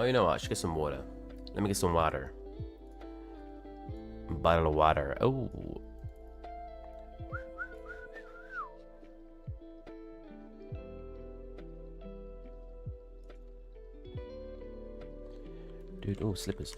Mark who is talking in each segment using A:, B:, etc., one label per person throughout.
A: you know what? I should get some water. Let me get some water. A bottle of water. Oh. Dude, oh, slippers.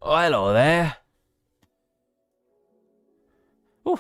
A: Oh, hello there. Ooh.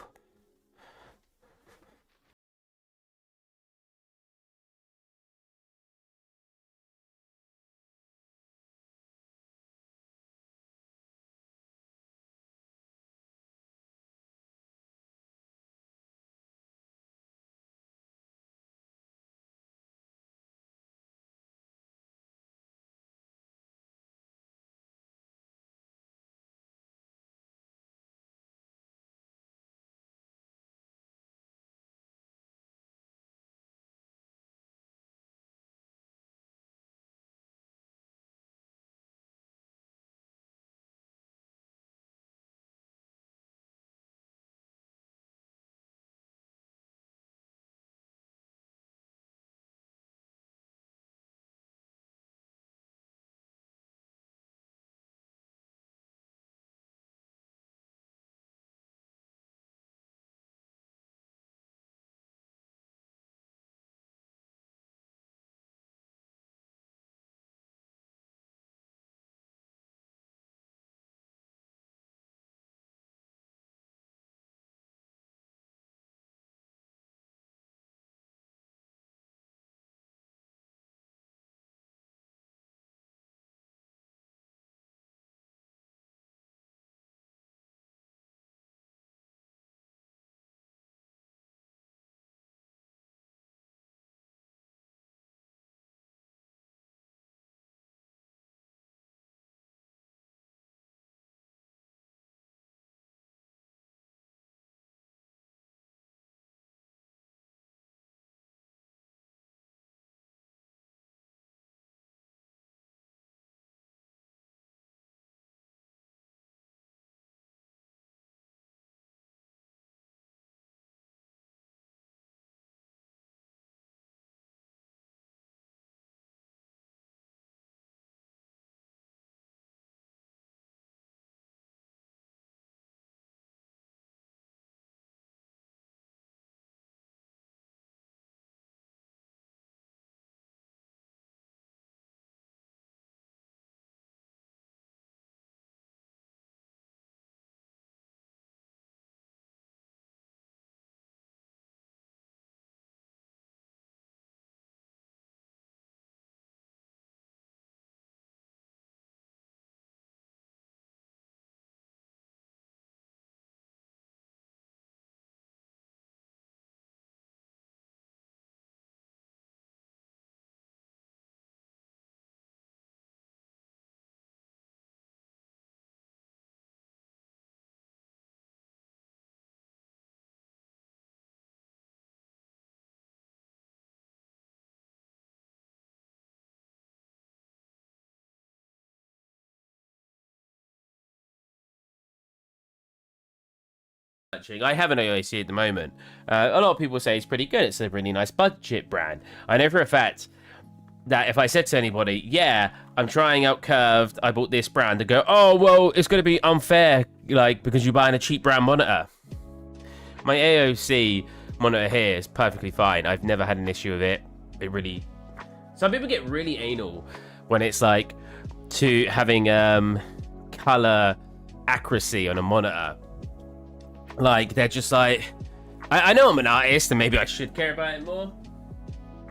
A: touching. I have an AOC at the moment. A lot of people say it's pretty good. It's a really nice budget brand. I know for a fact that if I said to anybody, yeah, I'm trying out Curved, I bought this brand, they go, oh, well, it's going to be unfair, like, because you're buying a cheap brand monitor. My AOC monitor here is perfectly fine. I've never had an issue with it. It really... Some people get really anal when it's, like, to having color accuracy on a monitor. Like, they're just like... I know I'm an artist, and maybe I should care about it more.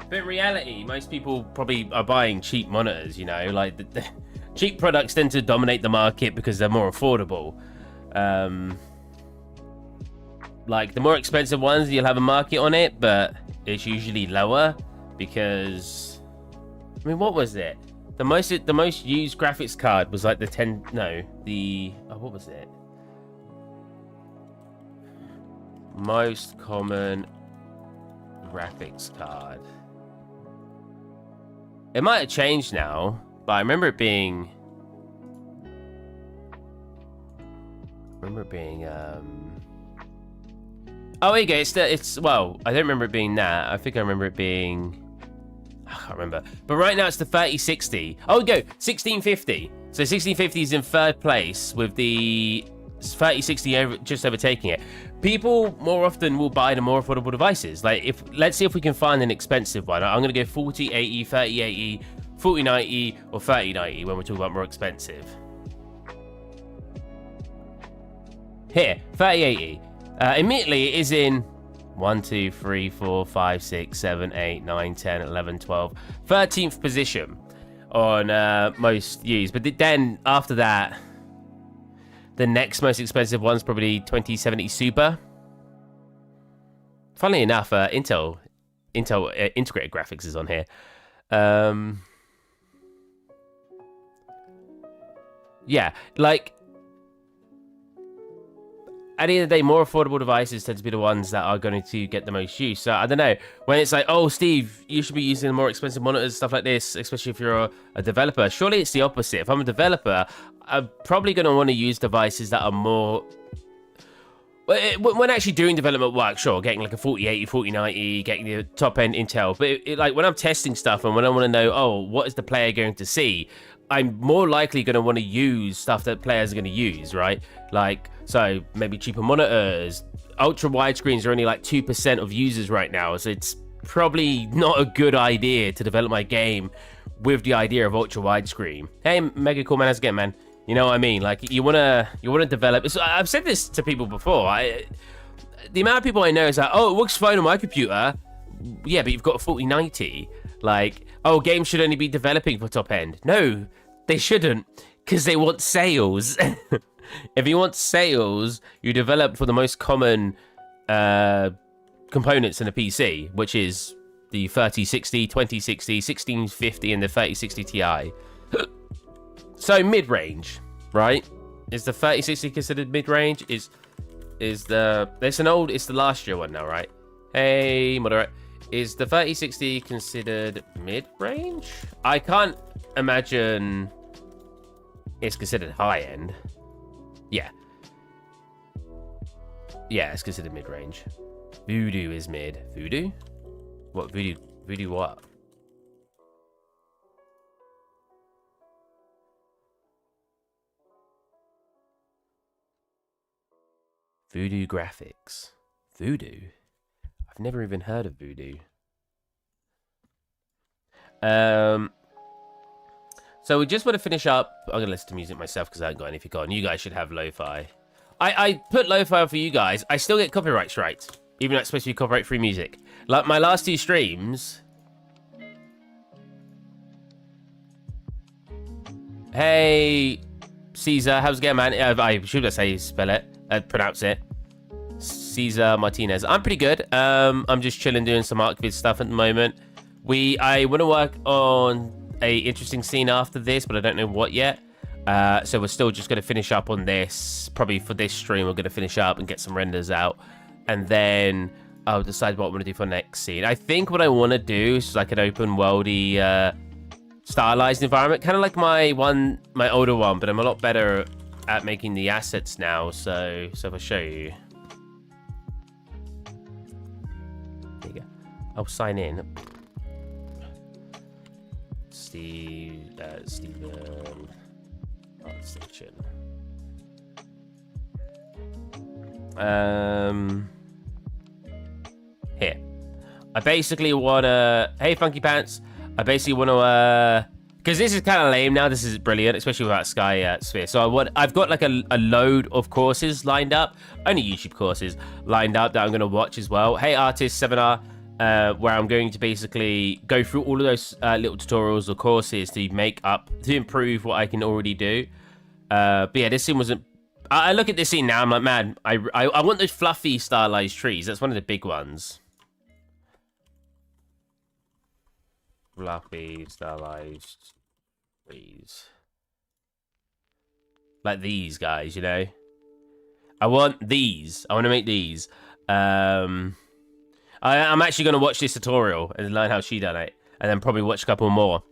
A: But in reality, most people probably are buying cheap monitors, you know? Like, the cheap products tend to dominate the market because they're more affordable. Like, the more expensive ones, you'll have a market on it, but it's usually lower because... I mean, what was it? The most used graphics card was like what was it? Most common graphics card. It might have changed now, but I remember it being... Oh, there you go. Well, I don't remember it being that. I think I remember it being... I can't remember. But right now it's the 3060. Oh, we go. 1650. So 1650 is in third place with the 3060 just overtaking it. People more often will buy the more affordable devices. Like, let's see if we can find an expensive one. I'm going to go 4080, 3080, 4090, or 3090 when we're talking about more expensive. Here, 3080. Immediately it is in 1, 2, 3, 4, 5, 6, 7, 8, 9, 10, 11, 12, 13th position on most used. But then after that, the next most expensive one's probably 2070 Super. Funnily enough, Intel integrated graphics is on here. Yeah, like, at the end of the day, more affordable devices tend to be the ones that are going to get the most use. So, I don't know. When it's like, oh, Steve, you should be using more expensive monitors, stuff like this, especially if you're a developer. Surely it's the opposite. If I'm a developer, I'm probably going to want to use devices that are more... When actually doing development work, sure, getting like a 4080, 4090, getting the top-end Intel. But like when I'm testing stuff and when I want to know, oh, what is the player going to see? I'm more likely going to want to use stuff that players are going to use, right? Like, so maybe cheaper monitors. Ultra widescreens are only like 2% of users right now, so it's probably not a good idea to develop my game with the idea of ultra widescreen. Hey, Mega Cool Man, how's it going, man? You know what I mean? Like, you wanna develop. I've said this to people before. The amount of people I know is like, oh, it works fine on my computer. Yeah, but you've got a 4090. Like, oh, games should only be developing for top end. No, they shouldn't, because they want sales. If you want sales, you develop for the most common components in a PC, which is the 3060, 2060, 1650, and the 3060 Ti. So mid-range, right? Is the 3060 considered mid-range? It's the last year one now, right? Hey, moderate. Is the 3060 considered mid-range? I can't imagine it's considered high-end. Yeah. Yeah, it's considered mid-range. Voodoo is mid. Voodoo? What, Voodoo? Voodoo what? Voodoo graphics. Voodoo? I've never even heard of Voodoo. So we just want to finish up. I'm going to listen to music myself because I haven't got anything on. You guys should have lo-fi. I put lo-fi for you guys. I still get copyright strikes, even though it's supposed to be copyright-free music. Like my last 2 streams. Hey, Caesar, how's it going, man? I should say spell it. Pronounce it. Cesar Martinez. I'm pretty good. I'm just chilling doing some ArcVid stuff at the moment. I want to work on a interesting scene after this, but I don't know what yet. So we're still just going to finish up on this. Probably for this stream, we're going to finish up and get some renders out. And then I'll decide what I'm going to do for next scene. I think what I want to do is like an open worldy stylized environment. Kind of like my older one, but I'm a lot better at making the assets now. So if I show you. There you go. I'll sign in. Steven Art Station. Here. I basically wanna. Hey, Funky Pants. I basically wanna. Because this is kind of lame now. This is brilliant, especially without Sky Sphere. So I've got like a load of courses lined up, only YouTube courses lined up that I'm gonna watch as well. Hey Artist Seminar, where I'm going to basically go through all of those little tutorials or courses to improve what I can already do. But yeah, this scene wasn't. I look at this scene now. I'm like, man, I want those fluffy stylized trees. That's one of the big ones. Fluffy stylized trees, like these guys, you know. I want these. I want to make these. I'm actually going to watch this tutorial and learn how she done it, and then probably watch a couple more.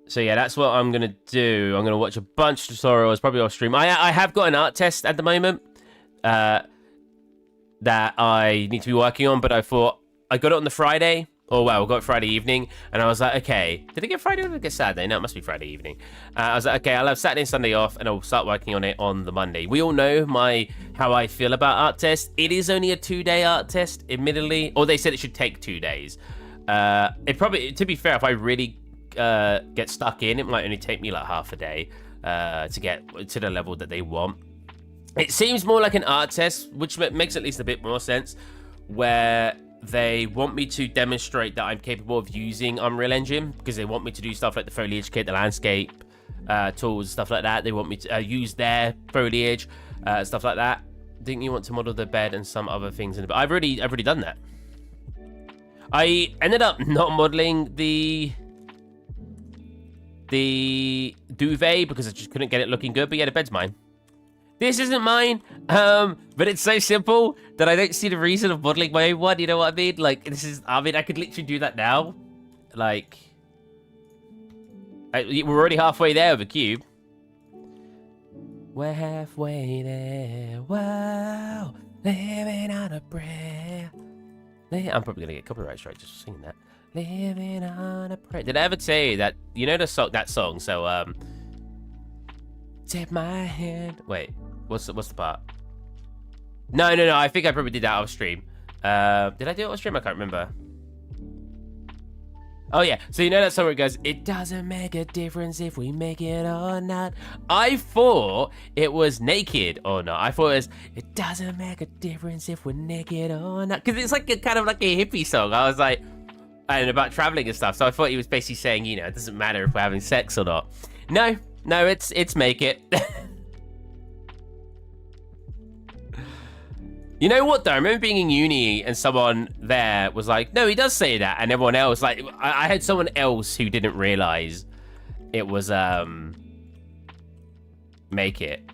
A: So yeah, that's what I'm gonna do. I'm gonna watch a bunch of tutorials, probably off stream. I have got an art test at the moment that I need to be working on, but I thought I got it on the Friday. Oh, wow, I got it Friday evening, and I was like, okay, did I get Friday or did I get Saturday? No, it must be Friday evening. I was like, okay, I'll have Saturday and Sunday off, and I'll start working on it on the Monday. We all know how I feel about art tests. It is only a 2-day art test, admittedly, or they said it should take 2 days. It probably, to be fair, if I really get stuck in, it might only take me like half a day to get to the level that they want. It seems more like an art test, which makes at least a bit more sense, where they want me to demonstrate that I'm capable of using Unreal Engine, because they want me to do stuff like the foliage kit, the landscape tools, stuff like that. They want me to use their foliage, stuff like that. Didn't you want to model the bed and some other things? I've already done that. I ended up not modeling the duvet because I just couldn't get it looking good. But yeah, the bed's mine. This isn't mine, but it's so simple that I don't see the reason of modeling my own one. You know what I mean? Like, I could literally do that now. Like, we're already halfway there with a cube. We're halfway there. Wow, living on a prayer. I'm probably gonna get copyright strike just for singing that. Living on a prayer. Did I ever tell you that? You know that song? So take my hand. Wait, what's the part? No. I think I probably did that off stream. Did I do it off stream? I can't remember. Oh yeah. So you know that song where it goes, "It doesn't make a difference if we make it or not." I thought it was naked or not. I thought it was, "It doesn't make a difference if we're naked or not," because it's like kind of like a hippie song. I was like, and about traveling and stuff. So I thought he was basically saying, you know, it doesn't matter if we're having sex or not. No, it's make it. You know what though? I remember being in uni and someone there was like, no, he does say that, and everyone else, like, I had someone else who didn't realize it was make it,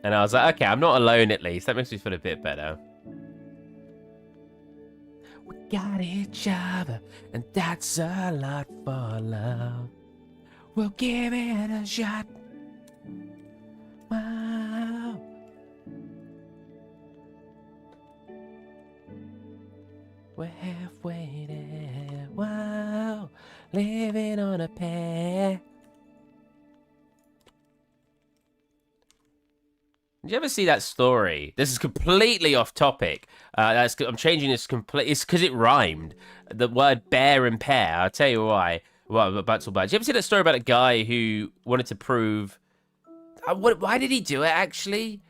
A: and I was like, okay, I'm not alone at least. That makes me feel a bit better. We got each other, and that's a lot for love. We'll give it a shot. Wow. We're halfway there. Wow. Living on a pair. Did you ever see that story? This is completely off topic. I'm changing this completely. It's because it rhymed. The word bear and pear. I'll tell you why. Well, that's all bad. Did you ever see that story about a guy who wanted to prove... why did he do it, actually?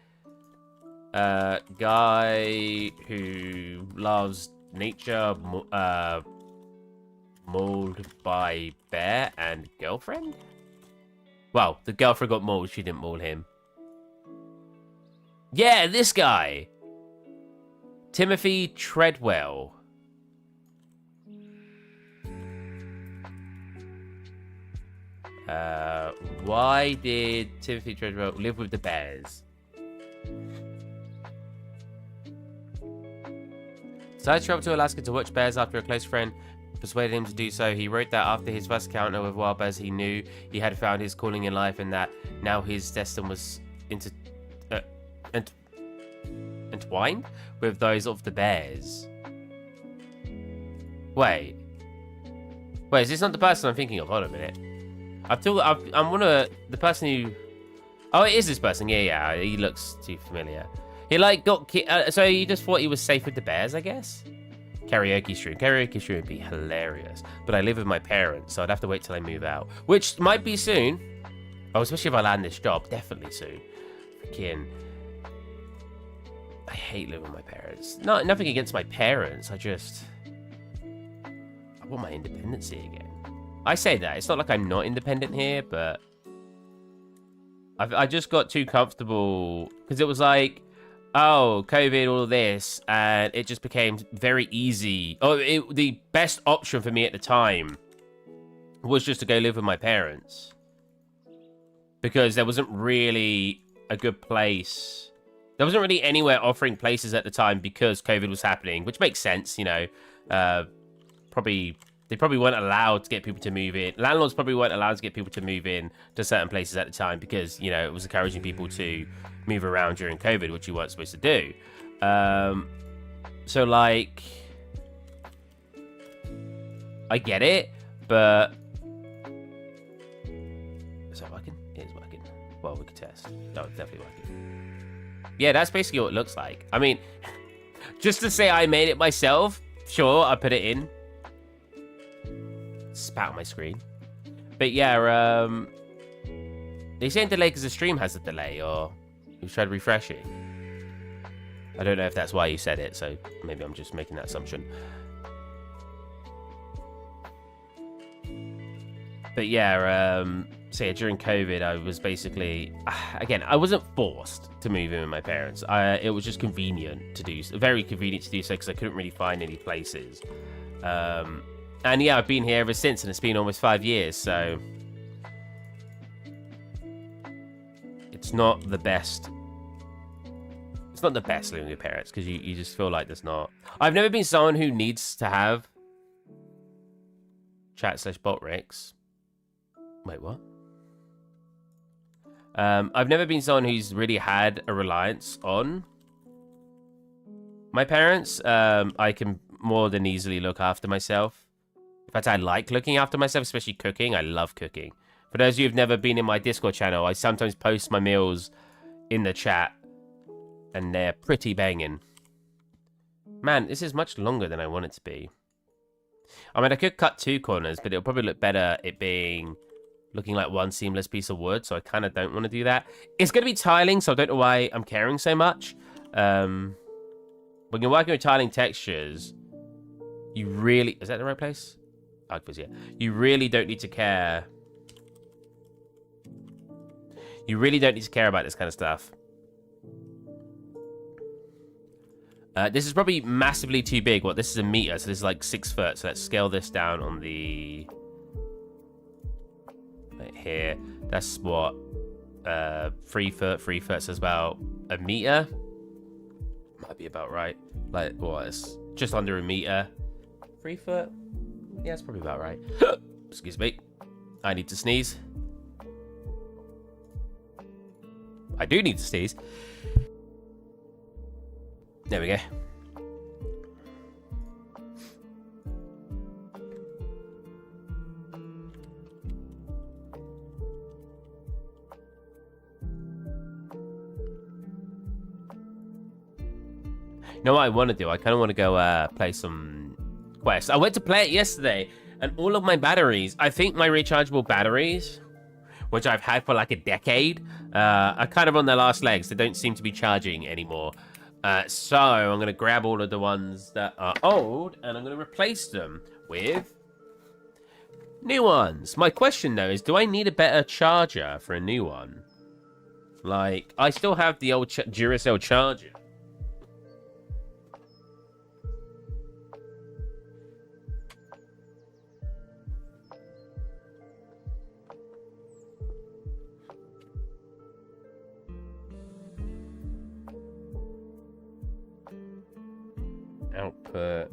A: Guy who loves nature, mauled by bear and girlfriend? Well, the girlfriend got mauled. She didn't maul him. Yeah, this guy. Timothy Treadwell. Why did Timothy Treadwell live with the bears? So I traveled to Alaska to watch bears after a close friend persuaded him to do so. He wrote that after his first encounter with wild bears, he knew he had found his calling in life, and that now his destiny was entwined with those of the bears. Wait. Wait, is this not the person I'm thinking of? Hold on a minute. I'm one of the person who... Oh, it is this person. Yeah. He looks too familiar. He, like, got... so you just thought he was safe with the bears, I guess? Karaoke stream. Karaoke stream would be hilarious. But I live with my parents, so I'd have to wait till I move out. Which might be soon. Oh, especially if I land this job. Definitely soon. Freaking... I hate living with my parents. Nothing against my parents. I want my independency again. I say that. It's not like I'm not independent here, but... I just got too comfortable. Because it was like... Oh, COVID, all of this, and it just became very easy. Oh, the best option for me at the time was just to go live with my parents. Because there wasn't really a good place. There wasn't really anywhere offering places at the time because COVID was happening, which makes sense, you know. They probably weren't allowed to get people to move in. Landlords probably weren't allowed to get people to move in to certain places at the time because, you know, it was encouraging people to move around during COVID, which you weren't supposed to do. So, like, I get it, but... Is that working? It is working. Well, we can test. No, it's definitely working. Yeah, that's basically what it looks like. I mean, just to say I made it myself, sure, I put it in. Spat on my screen. But yeah, they saying delay because the stream has a delay, or you've tried refreshing. I don't know if that's why you said it, so maybe I'm just making that assumption. But yeah, so yeah, during COVID, I was basically, again, I wasn't forced to move in with my parents. It was just convenient to do, very convenient to do so because I couldn't really find any places. And yeah, I've been here ever since, and it's been almost 5 years, so... It's not the best. It's not the best living with your parents, because you just feel like there's not... I've never been someone who needs to have... chat/bot Rex. Wait, what? I've never been someone who's really had a reliance on my parents. I can more than easily look after myself. In fact, I like looking after myself, especially cooking. I love cooking. For those of you who've never been in my Discord channel, I sometimes post my meals in the chat, and they're pretty banging. Man, this is much longer than I want it to be. I mean, I could cut 2 corners, but it'll probably look better it being looking like one seamless piece of wood, so I kind of don't want to do that. It's going to be tiling, so I don't know why I'm caring so much. When you're working with tiling textures, you really... Is that the right place? Yeah. You really don't need to care. You really don't need to care about this kind of stuff. This is probably massively too big. What? This is a meter, so this is like 6 foot. So let's scale this down on the... Right here. That's what? 3 foot. 3 foot, so it's about a meter. Might be about right. Like, what? It's just under a meter. 3 foot? Yeah, it's probably about right. Excuse me. I need to sneeze. I do need to sneeze. There we go. You know what I want to do? I kind of want to go play some quests. I went to play it yesterday, and all of my batteries, I think my rechargeable batteries, which I've had for like a decade, are kind of on their last legs. They don't seem to be charging anymore. So I'm going to grab all of the ones that are old, and I'm going to replace them with new ones. My question, though, is do I need a better charger for a new one? Like, I still have the old Duracell charger. Output.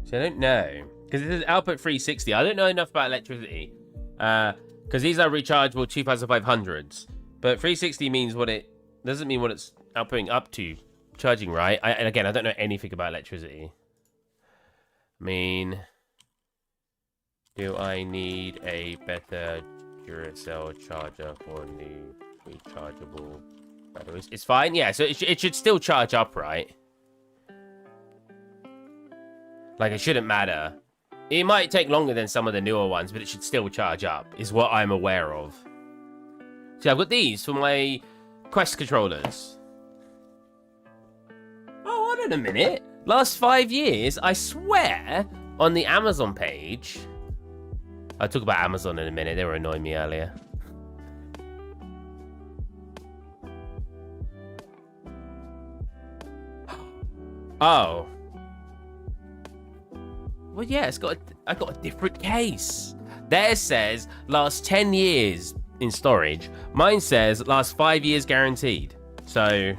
A: So I don't know, because this is output 360. I don't know enough about electricity, because these are rechargeable 2500s. But 360 means what it doesn't mean what it's outputting up to charging, right? And again, I don't know anything about electricity. I mean, do I need a better Duracell charger for new rechargeable batteries? It's fine, yeah. So it should still charge up, right? Like, it shouldn't matter. It might take longer than some of the newer ones, but it should still charge up, is what I'm aware of. See, I've got these for my Quest controllers. Oh, hold on a minute. Last 5 years, I swear, on the Amazon page... I'll talk about Amazon in a minute. They were annoying me earlier. Oh. Well, yeah, I got a different case. Theirs says last 10 years in storage. Mine says last 5 years guaranteed. So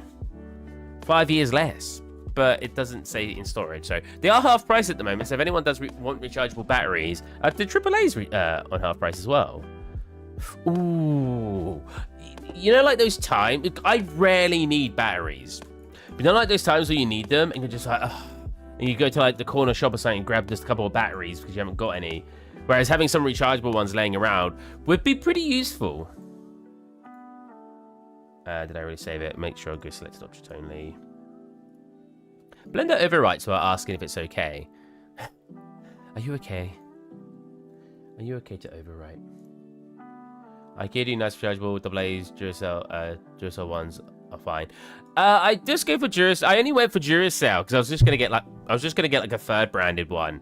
A: 5 years less, but it doesn't say in storage. So they are half price at the moment. So if anyone does want rechargeable batteries, the AAA's on half price as well. Ooh, you know, like those times. I rarely need batteries, but you know, like those times where you need them and you're just like, ugh. And you go to like the corner shop or something and grab just a couple of batteries because you haven't got any. Whereas having some rechargeable ones laying around would be pretty useful. Did I already save it? Make sure I go selected object only. Blender overwrites while asking if it's okay. Are you okay? Are you okay to overwrite? I can do nice rechargeable AA's Duracell ones are fine. I just go for Duracell. I only went for Duracell because I was just gonna get like a third branded one.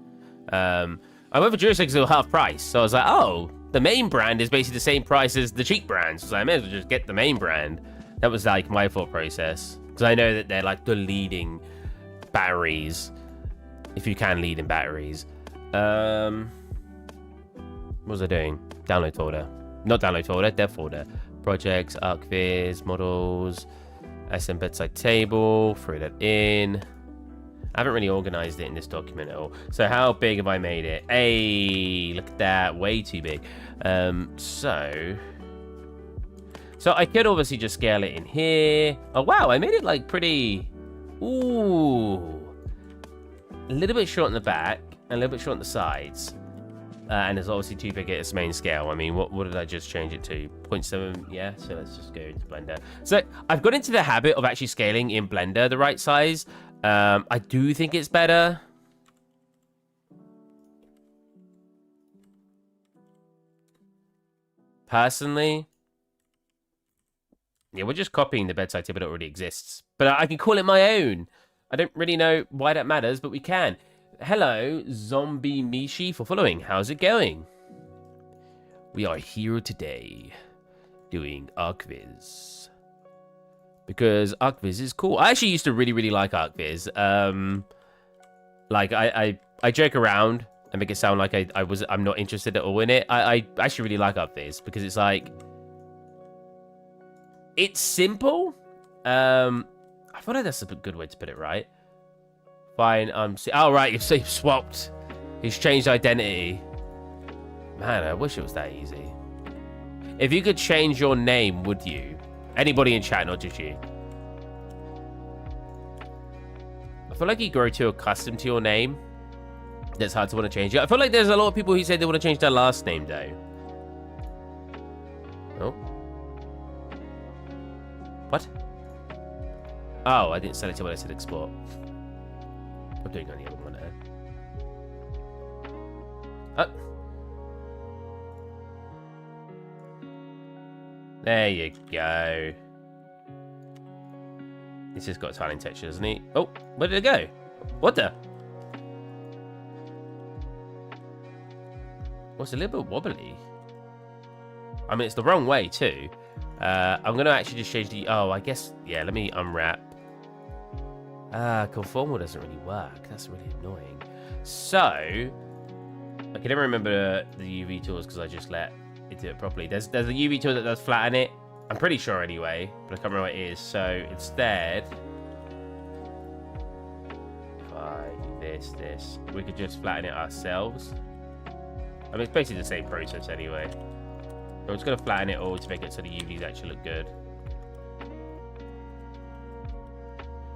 A: I went for Duracell because it was half price, so I was like, oh, the main brand is basically the same price as the cheap brands, so I may as well just get the main brand. That was like my thought process because I know that they're like the leading batteries, if you can lead in batteries. What was I doing? Download folder, not download folder, dev folder. Projects, ArcViz, models, SM bedside table, throw that in. I haven't really organized it in this document at all. So how big have I made it? Hey, look at that, way too big. So I could obviously just scale it in here. Oh wow, I made it like pretty, ooh, a little bit short on the back and a little bit short on the sides. And it's obviously too big at its main scale. I mean, what did I just change it to? 0.7, yeah, so let's just go into Blender. So I've got into the habit of actually scaling in Blender the right size. I do think it's better. Personally. Yeah, we're just copying the bedside table that already exists. But I can call it my own. I don't really know why that matters, but we can. Hello, Zombie Mishi, for following. How's it going? We are here today doing ArcViz. Because ArcViz is cool. I actually used to really like ArcViz. Like, I joke around and make it sound like I'm not interested at all in it. I actually really like ArcViz because it's like... It's simple. I feel like that's a good way to put it, right? Fine, oh, right, you've swapped. He's changed identity. Man, I wish it was that easy. If you could change your name, would you? Anybody in chat, not just you. I feel like you grow too accustomed to your name. That's hard to want to change it. I feel like there's a lot of people who say they want to change their last name, though. Oh. What? Oh, I didn't select it when I said export. I'm doing on the other one there. Oh. There you go. This has got tiling texture, doesn't it? Oh, where did it go? What the? What's a little bit wobbly? I mean, it's the wrong way too. I'm going to actually just change the... Oh, I guess... Yeah, let me unwrap. Conformal doesn't really work. That's really annoying. So, I can never remember the UV tools because I just let it do it properly. There's a UV tool that does flatten it. I'm pretty sure anyway, but I can't remember what it is. So instead, if I do this, we could just flatten it ourselves. I mean, it's basically the same process anyway. I'm just going to flatten it all to make it so the UVs actually look good.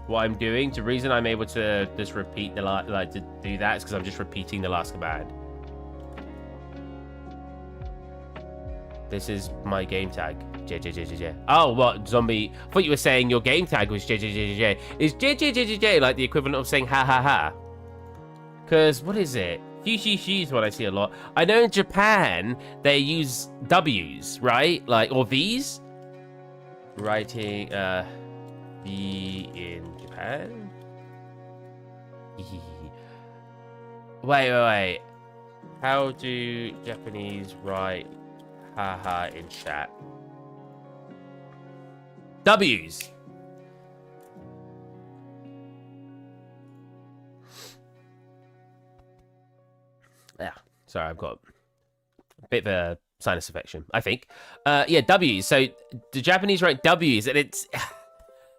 A: What I'm doing, the reason I'm able to just repeat the to do that is because I'm just repeating the last command. This is my game tag. JJJJJ. Oh, what, zombie? I thought you were saying your game tag was JJJJJ. Is JJJJJ like the equivalent of saying ha ha ha? Because, what is it? He is what I see a lot. I know in Japan, they use W's, right? Like, or V's? Writing, V in Japan? Wait. How do Japanese write haha in chat? W's. Yeah, sorry, I've got a bit of a sinus infection, I think. Yeah, W's. So the Japanese write W's, and it's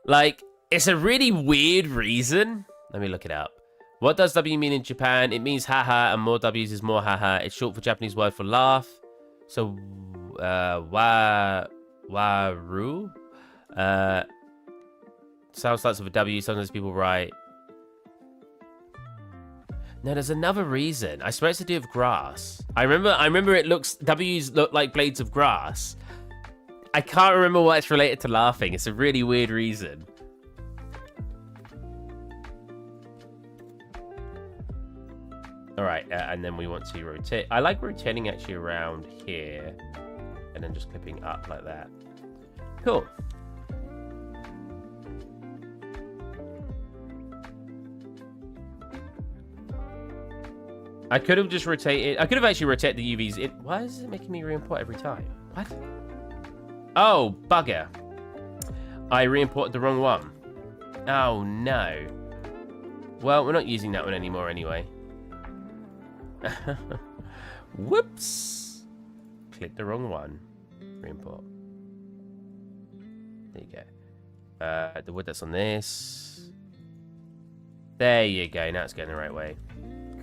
A: like, it's a really weird reason. Let me look it up. What does W mean in Japan? It means haha, and more W's is more haha. It's short for Japanese word for laugh. So, waru. Sound starts with a W. Sometimes people write. No, there's another reason. I swear it's to do with grass. I remember it looks, W's look like blades of grass. I can't remember why it's related to laughing. It's a really weird reason. All right, and then we want to rotate. I like rotating actually around here and then just clipping up like that. Cool. I could have just rotated. I could have actually rotated the UVs. Why is it making me re-import every time? What? Oh, bugger. I re-imported the wrong one. Oh, no. Well, we're not using that one anymore anyway. Whoops. Click the wrong one. Re-import. There you go. The wood that's on this. There you go. Now it's going the right way.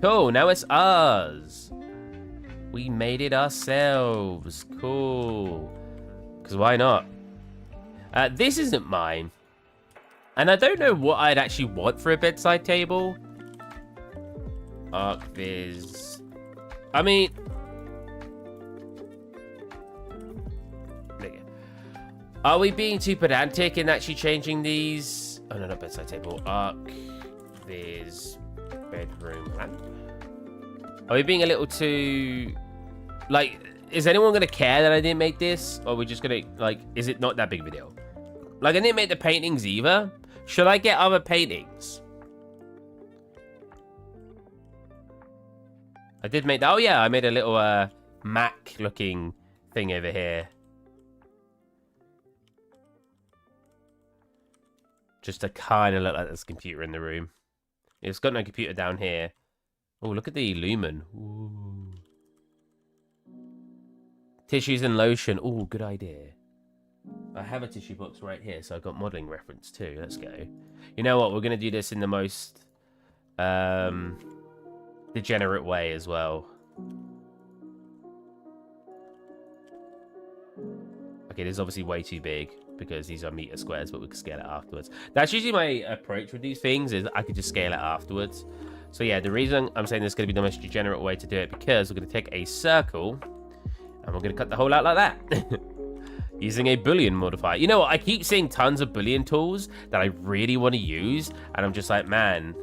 A: Cool, now it's ours. We made it ourselves. Cool. Because why not? This isn't mine. And I don't know what I'd actually want for a bedside table. ArcViz. I mean... Are we being too pedantic in actually changing these? Oh, no, not bedside table. ArcViz bedroom lamp. Are we being a little too... Like, is anyone going to care that I didn't make this? Or are we just going to, like, is it not that big of a deal? Like, I didn't make the paintings either. Should I get other paintings? I did make that. Oh, yeah, I made a little Mac-looking thing over here. Just to kind of look like there's a computer in the room. It's got no computer down here. Oh, look at the lumen. Ooh. Tissues and lotion. Oh, good idea. I have a tissue box right here, so I've got modeling reference too. Let's go. You know what? We're going to do this in the most degenerate way as well. Okay, this is obviously way too big because these are meter squares, but we can scale it afterwards. That's usually my approach with these things, is I could just scale it afterwards. So yeah, the reason I'm saying this is going to be the most degenerate way to do it, because we're going to take a circle and we're going to cut the hole out like that. Using a Boolean modifier. You know what? I keep seeing tons of Boolean tools that I really want to use, and I'm just like, man,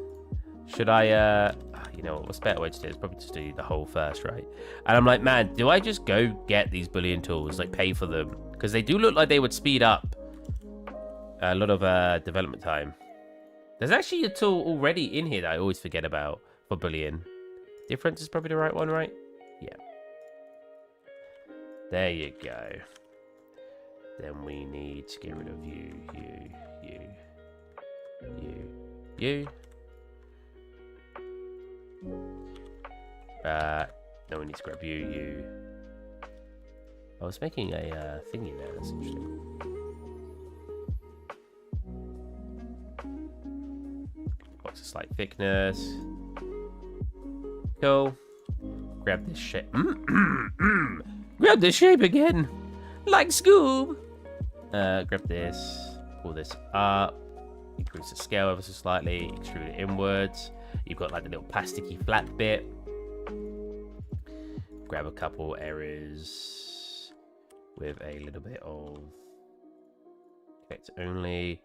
A: should I, you know, what's a better way to do it? It's probably just do the hole first, right? And I'm like, man, do I just go get these Boolean tools, like pay for them? Because they do look like they would speed up a lot of development time. There's actually a tool already in here that I always forget about for Boolean. Difference is probably the right one, right? Yeah. There you go. Then we need to get rid of you. Then we need to grab you. I was making a thingy there, that's interesting. Box of slight thickness. Cool. Grab this shit. Grab the shape again. Like Scoob. Grab this. Pull this up. Increase the scale ever so slightly. Extrude it inwards. You've got like the little plasticky flat bit. Grab a couple areas with a little bit of effect only.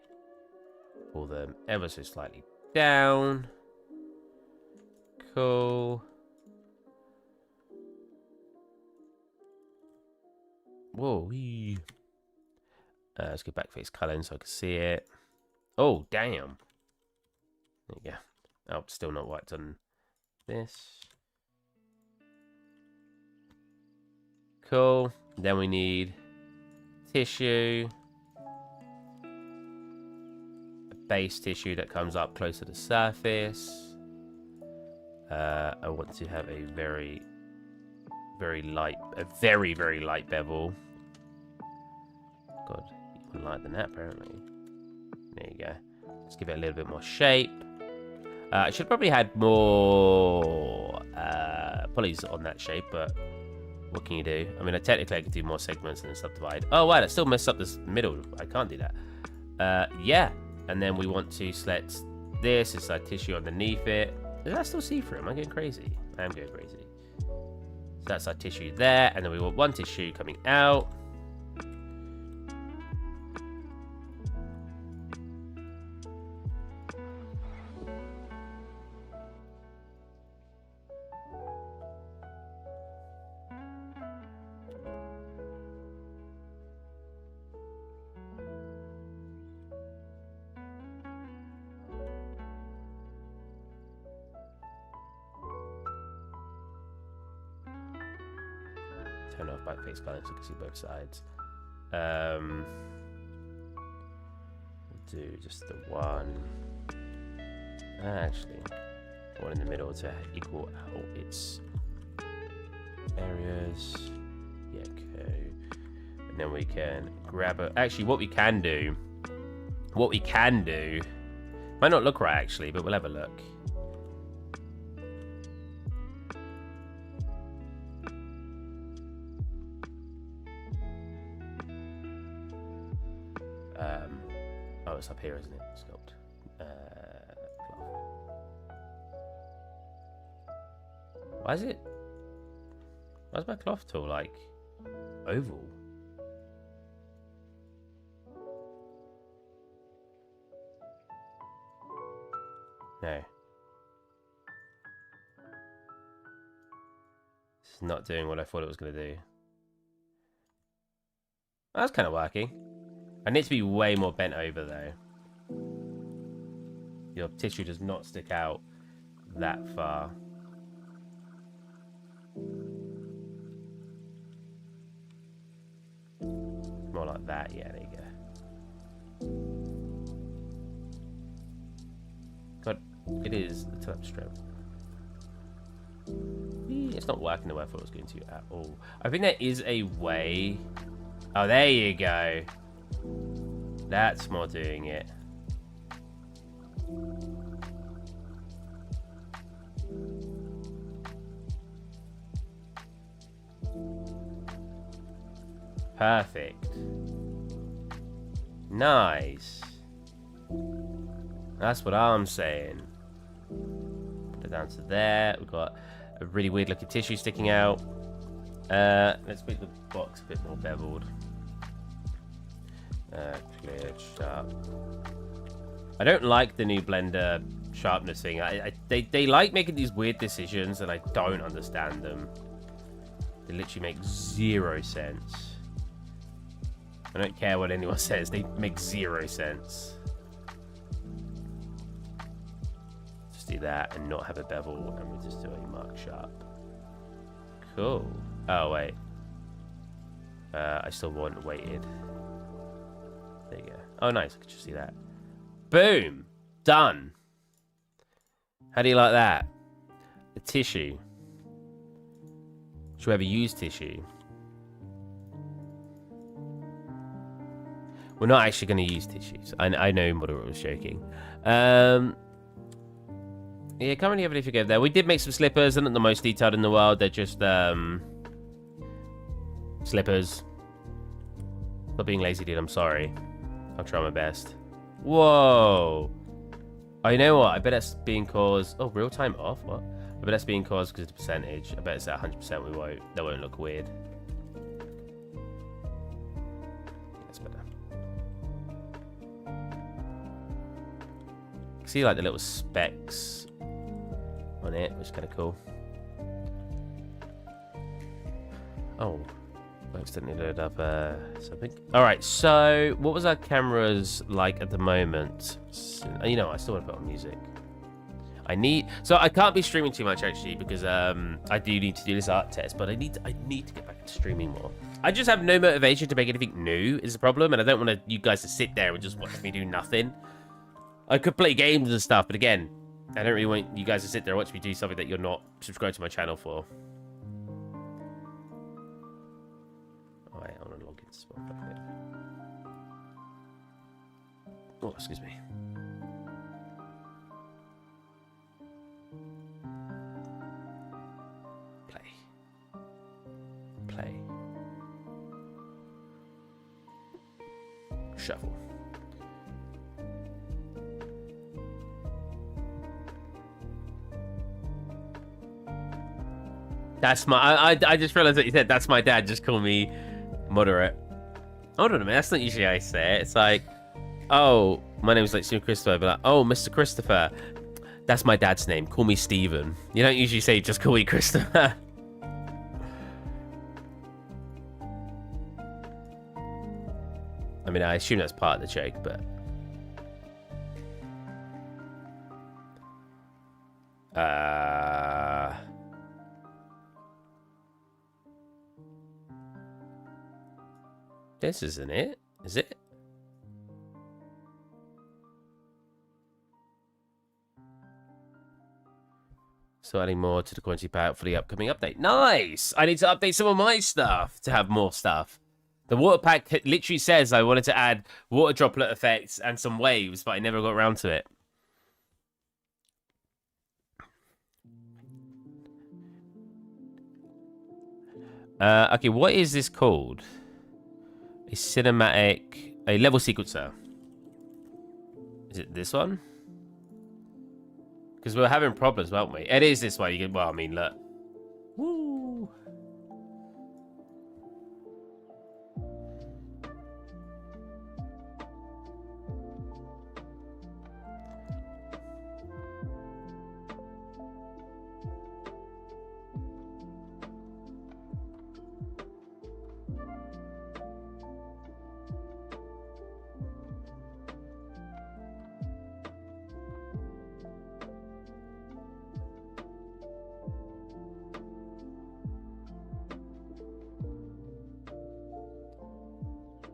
A: Pull them ever so slightly down. Cool. Whoa, wee. Let's go back face coloring so I can see it. Oh, damn. There you go. Oh, still not wiped on this. Cool. Then we need tissue. A base tissue that comes up close to the surface. I want to have a very light bevel. God, even lighter than that apparently. There you go. Let's give it a little bit more shape. I should probably had more polys on that shape, but what can you do? I mean, technically I could do more segments and subdivide. Oh wow, that still messed up this middle. I can't do that. Yeah, and then we want to select this inside tissue underneath it. Is that still see-through? Am I going crazy? I am going crazy. So that's our tissue there, and then we want one tissue coming out. Turn off back face balance so you can see both sides. Do just the one. Actually, one in the middle to equal out its areas. Yeah, okay. And then we can grab a. Actually, what we can do might not look right actually, but we'll have a look. Oh, it's up here, isn't it? Sculpt. Why is it? Why is my cloth tool like oval? No. It's not doing what I thought it was going to do. That's kind of working. I need to be way more bent over though. Your tissue does not stick out that far. More like that, yeah, there you go. God, it is the top strip. It's not working the way I thought it was going to at all. I think there is a way. Oh, there you go. That's more doing it. Perfect. Nice. That's what I'm saying. Put it down to there. We've got a really weird looking tissue sticking out. Let's make the box a bit more beveled. Clear, sharp. I don't like the new Blender sharpness thing. They like making these weird decisions, and I don't understand them. They literally make zero sense. I don't care what anyone says. They make zero sense. Just do that and not have a bevel, and we just do a mark sharp. Cool. Oh wait. I still want weighted. There you go. Oh, nice. I could just see that. Boom. Done. How do you like that? The tissue. Should we ever use tissue? We're not actually going to use tissues. I know Model was joking. Yeah, can't really have anything over there. We did make some slippers. They're not the most detailed in the world. They're just, Slippers. Not being lazy, dude. I'm sorry. I'll try my best. Whoa. Oh, you know what? I bet that's being caused... Oh, real time off? What? I bet that's being caused because of the percentage. I bet it's at 100%. We won't. That won't look weird. That's better. See, like, the little specks on it, which is kind of cool. Oh. I accidentally loaded up something. Alright, so what was our cameras like at the moment? You know, I still want to put on music. So I can't be streaming too much actually because I do need to do this art test, but I need to get back into streaming more. I just have no motivation to make anything new is the problem, and I don't want you guys to sit there and just watch me do nothing. I could play games and stuff, but again, I don't really want you guys to sit there and watch me do something that you're not subscribed to my channel for. Alright, I want to log into spot back there. Oh, excuse me. Play. Shuffle. That's my... I just realized that you said, that's my dad. Just call me moderate. Hold on a minute. That's not usually how I say it. It's like, oh, my name's like Stephen Christopher. But like, oh, Mr. Christopher. That's my dad's name. Call me Stephen. You don't usually say, just call me Christopher. I mean, I assume that's part of the joke, but... This isn't it, is it? So adding more to the quantity pack for the upcoming update. Nice! I need to update some of my stuff to have more stuff. The water pack literally says I wanted to add water droplet effects and some waves, but I never got around to it. Okay, what is this called? A cinematic... A level sequencer. Is it this one? Because we were having problems, weren't we? It is this one. You can, well, I mean, look. Woo!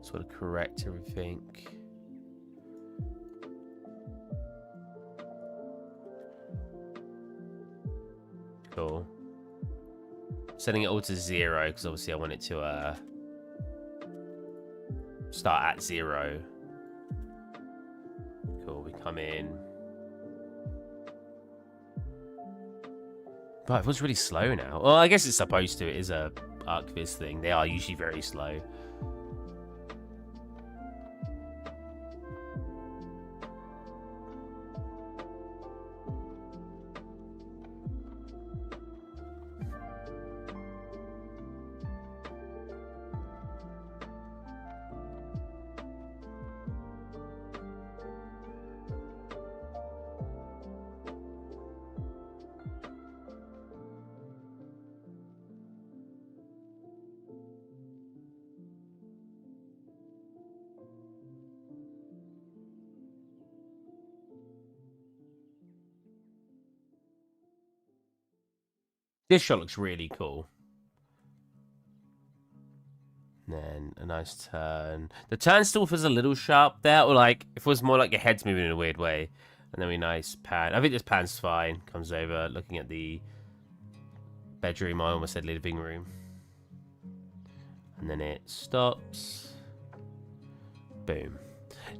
A: Sort of correct everything. Cool. Setting it all to 0 because obviously I want it to start at 0. Cool. We come in. But it was really slow now. Well, I guess it's supposed to. It is a ArcViz thing. They are usually very slow. This shot looks really cool. And then a nice turn. The turn still feels a little sharp there, or like if it was more like your head's moving in a weird way. And then we nice pan. I think this pan's fine. Comes over, looking at the bedroom. I almost said living room. And then it stops. Boom.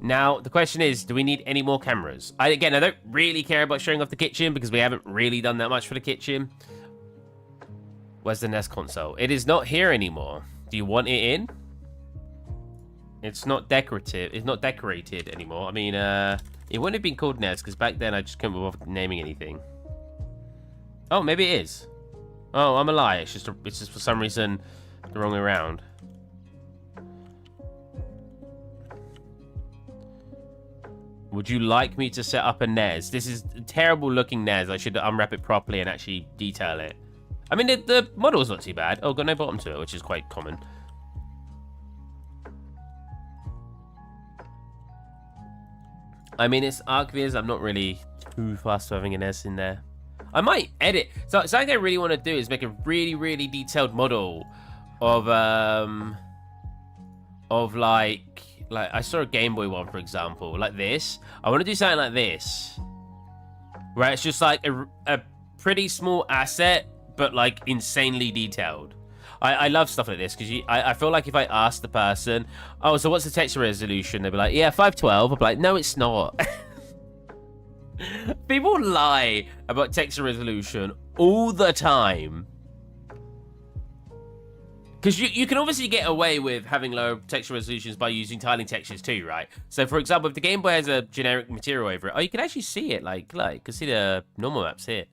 A: Now, the question is, do we need any more cameras? Again, I don't really care about showing off the kitchen because we haven't really done that much for the kitchen. Where's the Nest console? It is not here anymore. Do you want it in? It's not decorative. It's not decorated anymore. I mean, it wouldn't have been called Nez because back then I just couldn't bother naming anything. Oh, maybe it is. Oh, I'm a lie. It's just for some reason the wrong way around. Would you like me to set up a Nez? This is a terrible looking Nez. I should unwrap it properly and actually detail it. I mean, the model's not too bad. Oh, got no bottom to it, which is quite common. I mean, it's Arcviz. I'm not really too fast for having an S in there. I might edit. So something I really want to do is make a really, really detailed model of like I saw a Game Boy one, for example, like this. I want to do something like this, where it's just like a pretty small asset, but like insanely detailed. I love stuff like this because I feel like if I ask the person, oh, so what's the texture resolution? They'll be like, yeah, 512. I'll be like, no, it's not. People lie about texture resolution all the time. Because you can obviously get away with having low texture resolutions by using tiling textures too, right? So, for example, if the Game Boy has a generic material over it, oh, you can actually see it. Like you can see the normal maps here.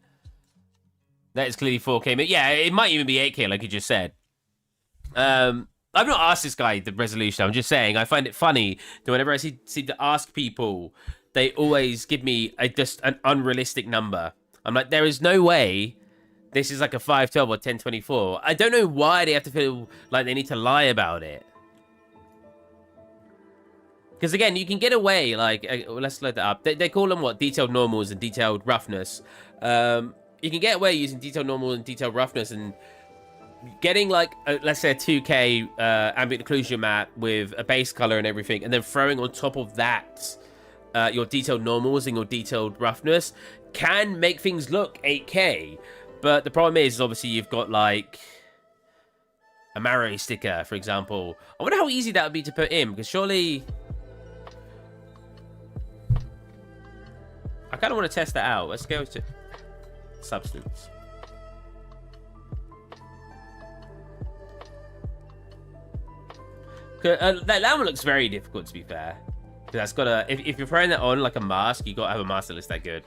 A: That is clearly 4K. But yeah, it might even be 8K, like you just said. I've not asked this guy the resolution. I'm just saying I find it funny that whenever I seem to ask people, they always give me just an unrealistic number. I'm like, there is no way this is like a 512 or 1024. I don't know why they have to feel like they need to lie about it. Because again, you can get away, like, let's load that up. They call them what? Detailed normals and detailed roughness. You can get away using detailed normal and detailed roughness and getting like, let's say a 2K ambient occlusion map with a base color and everything, and then throwing on top of that your detailed normals and your detailed roughness can make things look 8K. But the problem is obviously you've got like a Mario sticker, for example. I wonder how easy that would be to put in, because surely I kind of want to test that out. Let's go to substance. That one looks very difficult, to be fair. That's got a. If you're throwing that on like a mask, you got to have a mask that looks that good.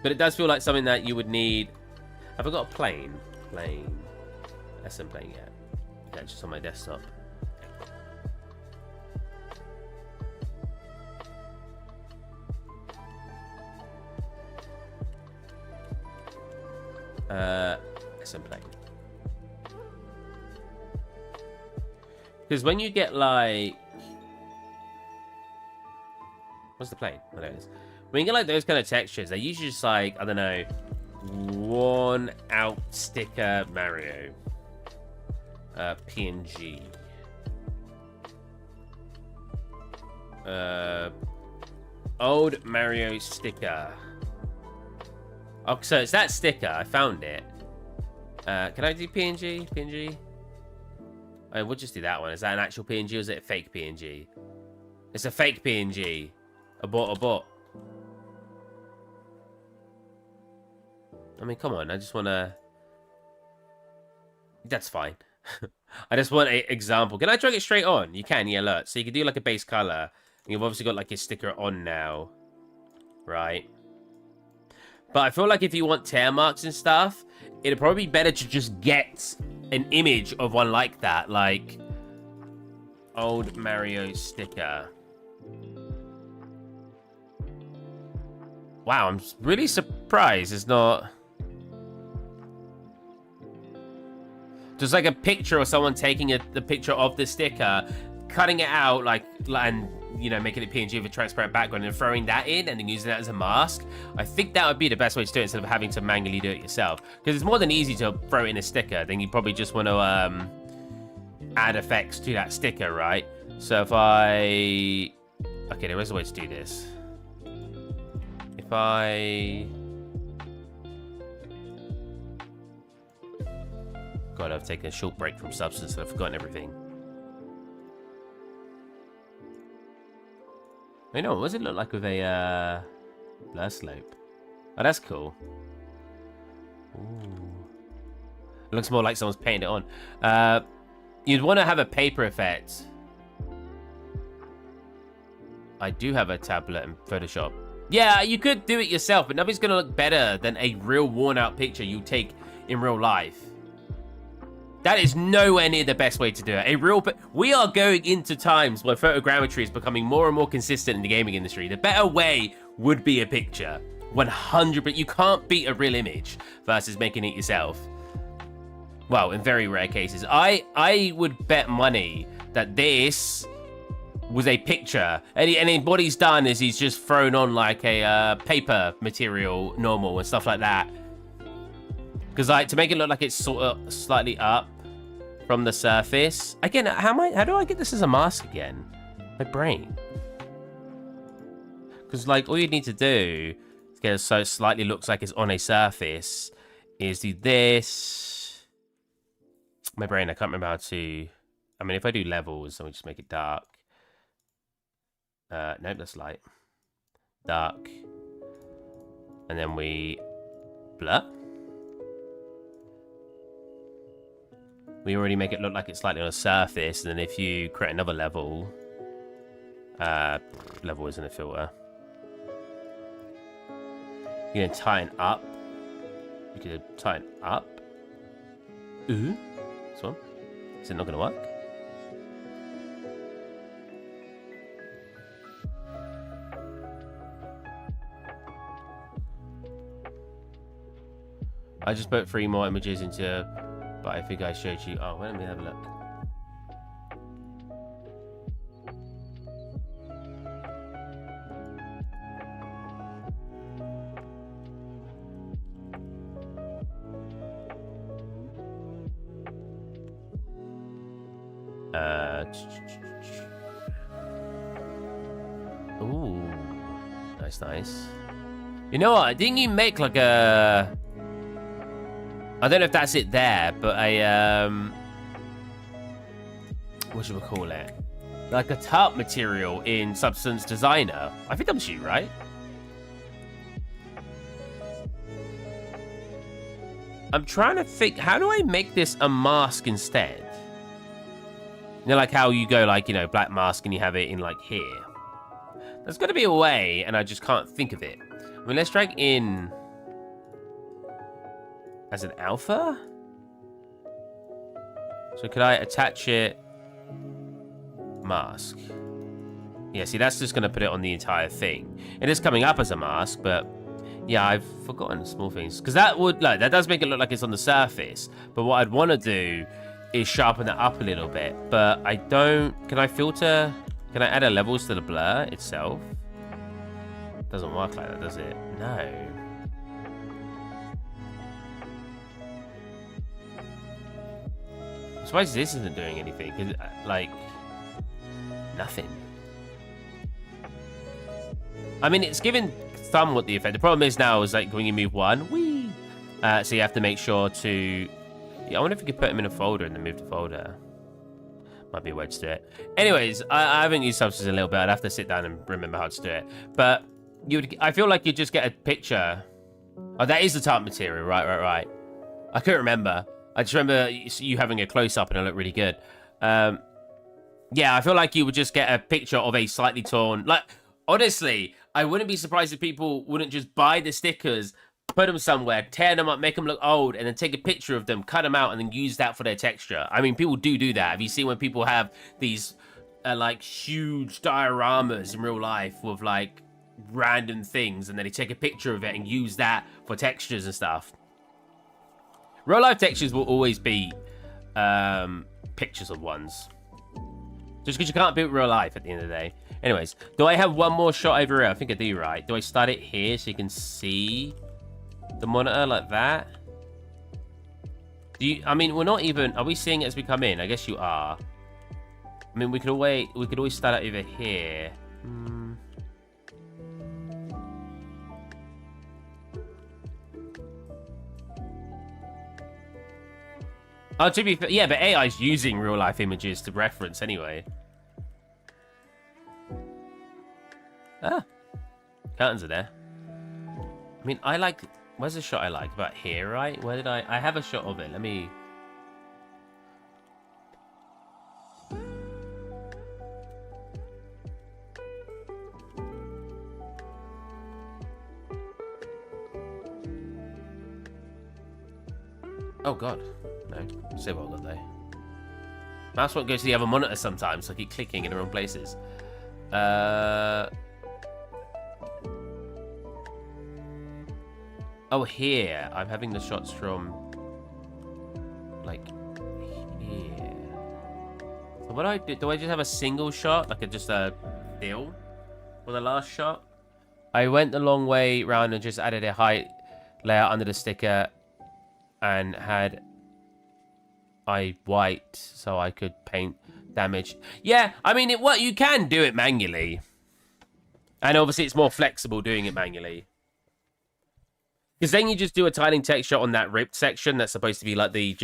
A: But it does feel like something that you would need. Have I got a plane? Plane. SM plane yet? Yeah, just on my desktop. SM plane. Because when you get like, what's the plane? Oh, there it is. When you get like those kind of textures, they're usually just like, I don't know, one out sticker Mario, PNG, old Mario sticker. Oh, so it's that sticker. I found it. Can I do PNG? PNG? We'll just do that one. Is that an actual PNG or is it a fake PNG? It's a fake PNG. A bot. I mean, come on. I just want to... That's fine. I just want an example. Can I drag it straight on? You can, yeah, look. So you can do like a base color. And you've obviously got like your sticker on now. Right? But I feel like if you want tear marks and stuff, it'd probably be better to just get an image of one like that. Like, old Mario sticker. Wow, I'm really surprised it's not... Just like a picture of someone taking the picture of the sticker, cutting it out, like, and, you know, making it PNG with a transparent background and throwing that in and then using that as a mask. I think that would be the best way to do it instead of having to manually do it yourself. Because it's more than easy to throw in a sticker. Then you probably just want to add effects to that sticker, right? So if I... Okay, there is a way to do this. If I... God, I've taken a short break from Substance and I've forgotten everything. I know, what does it look like with a blur slope? Oh, that's cool. Ooh. It looks more like someone's painted it on. You'd want to have a paper effect. I do have a tablet in Photoshop. Yeah, you could do it yourself, but nothing's going to look better than a real worn-out picture you take in real life. That is nowhere near the best way to do it. We are going into times where photogrammetry is becoming more and more consistent in the gaming industry. The better way would be a picture. 100%. But you can't beat a real image versus making it yourself. Well, in very rare cases. I would bet money that this was a picture. And what he's done is he's just thrown on like a paper material normal and stuff like that. Because like to make it look like it's sort of slightly up from the surface. Again, how do I get this as a mask again? My brain. Because like all you need to do to get it so it slightly looks like it's on a surface is do this. My brain, I can't remember how to. I mean, if I do levels, then we just make it dark. Nope, that's light. Dark. And then we blur. We already make it look like it's slightly on a surface, and then if you create another level, level isn't a filter. You can tighten up. You can tighten up. Ooh, this one. Is it not gonna work? I just put 3 more images into. But I think I showed you. Oh, let me have a look. Ooh, nice. You know what? Didn't you make like a? I don't know if that's it there, but what should we call it? Like a tarp material in Substance Designer. I think that was you, right? I'm trying to think, how do I make this a mask instead? You know, like how you go like, you know, black mask and you have it in like here. There's got to be a way, and I just can't think of it. I mean, let's drag in as an alpha? So could I attach it? Mask. Yeah, see, that's just going to put it on the entire thing. It is coming up as a mask, but yeah, I've forgotten small things. Because that would, like, that does make it look like it's on the surface. But what I'd want to do is sharpen it up a little bit. But I don't... Can I filter? Can I add a levels to the blur itself? Doesn't work like that, does it? No. I'm surprised this isn't doing anything. Cause, like, nothing. I mean, it's given somewhat the effect. The problem is now is like when you move one, whee! So you have to make sure to. Yeah, I wonder if you could put them in a folder and then move the folder. Might be a way to do it. Anyways, I haven't used Substance in a little bit. I'd have to sit down and remember how to do it. But I feel like you just get a picture. Oh, that is the tarp material. Right. I couldn't remember. I just remember you having a close-up and it looked really good. Yeah, I feel like you would just get a picture of a slightly torn... Like, honestly, I wouldn't be surprised if people wouldn't just buy the stickers, put them somewhere, tear them up, make them look old, and then take a picture of them, cut them out, and then use that for their texture. I mean, people do that. Have you seen when people have these, like, huge dioramas in real life with, like, random things, and then they take a picture of it and use that for textures and stuff? Real life textures will always be pictures of ones. Just because you can't build real life at the end of the day. Anyways, do I have one more shot over here? I think I do, right? Do I start it here so you can see the monitor like that? I mean, we're not even... Are we seeing it as we come in? I guess you are. I mean, we could always start it over here. Oh, to be fair, yeah, but AI's using real-life images to reference anyway. Ah. Curtains are there. I mean, I like... Where's the shot I like? About here, right? Where did I have a shot of it. Let me Oh god, no. Say what I got though. Mouse won't go to the other monitor sometimes, so I keep clicking in the wrong places. Oh, here. I'm having the shots from, like, here. So what do I do? Do I just have a single shot? Like, just a deal for the last shot? I went the long way round and just added a height layout under the sticker and had white so I could paint damage. Yeah, I mean, you can do it manually. And obviously it's more flexible doing it manually. Because then you just do a tiling texture on that ripped section that's supposed to be like the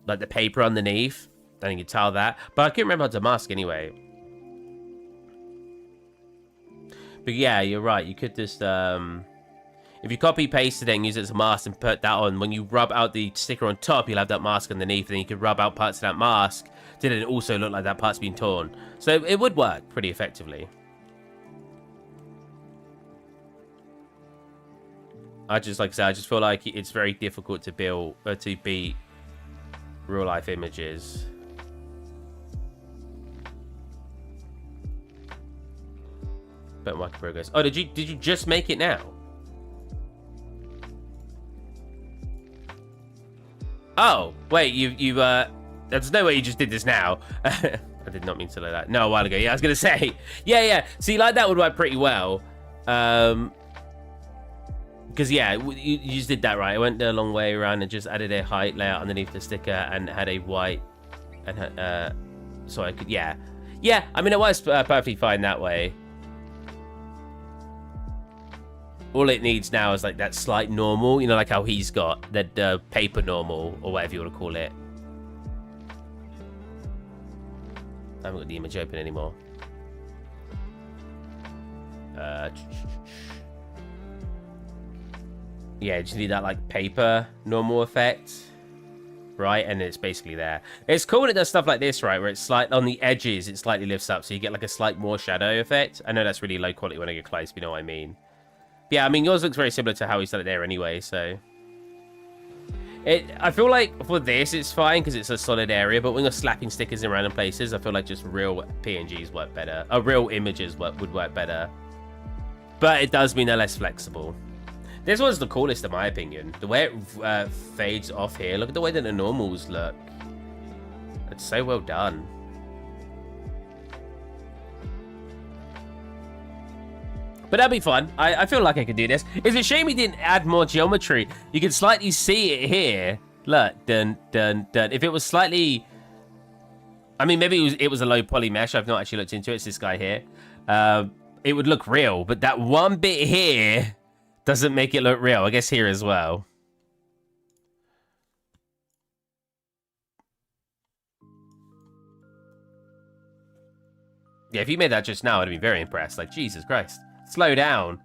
A: like the paper underneath. Then you tile that. But I couldn't remember how to mask anyway. But yeah, you're right. You could just if you copy paste it and use it as a mask and put that on, when you rub out the sticker on top, you'll have that mask underneath, and then you could rub out parts of that mask. Did it also look like that part's been torn? So it would work pretty effectively. Like I said, I just feel like it's very difficult to build or to beat real life images. But market progress. Oh, did you just make it now? Oh, wait, there's no way you just did this now. I did not mean to like that. No, a while ago. Yeah, I was going to say. Yeah. See, like that would work pretty well. Because, yeah, you just did that right. I went the long way around and just added a height layout underneath the sticker and had a white. And so I could, yeah. Yeah, I mean, it was perfectly fine that way. All it needs now is like that slight normal, you know, like how he's got the paper normal or whatever you want to call it. I haven't got the image open anymore. Yeah, just need that like paper normal effect, right? And it's basically there. It's cool when it does stuff like this, right? Where it's slight on the edges, it slightly lifts up, so you get like a slight more shadow effect. I know that's really low quality when I get close, but you know what I mean. Yeah, I mean, yours looks very similar to how he's done it there anyway, so... I feel like for this, it's fine, because it's a solid area, but when you're slapping stickers in random places, I feel like just real PNGs work better. Real images would work better. But it does mean they're less flexible. This one's the coolest, in my opinion. The way it fades off here. Look at the way that the normals look. It's so well done. But that'd be fun. I feel like I could do this. It's a shame he didn't add more geometry. You can slightly see it here. Look, dun, dun, dun. If it was slightly... I mean, maybe it was a low poly mesh. I've not actually looked into it. It's this guy here. It would look real. But that one bit here doesn't make it look real. I guess here as well. Yeah, if you made that just now, I'd be very impressed. Like, Jesus Christ. Slow down.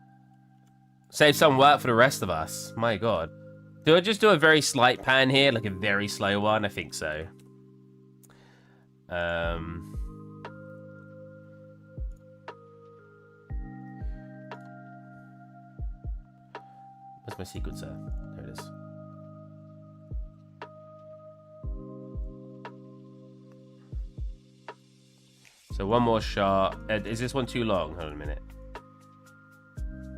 A: Save some work for the rest of us. My God. Do I just do a very slight pan here? Like a very slow one? I think so. Where's my sequencer? There it is. So one more shot. Is this one too long? Hold on a minute.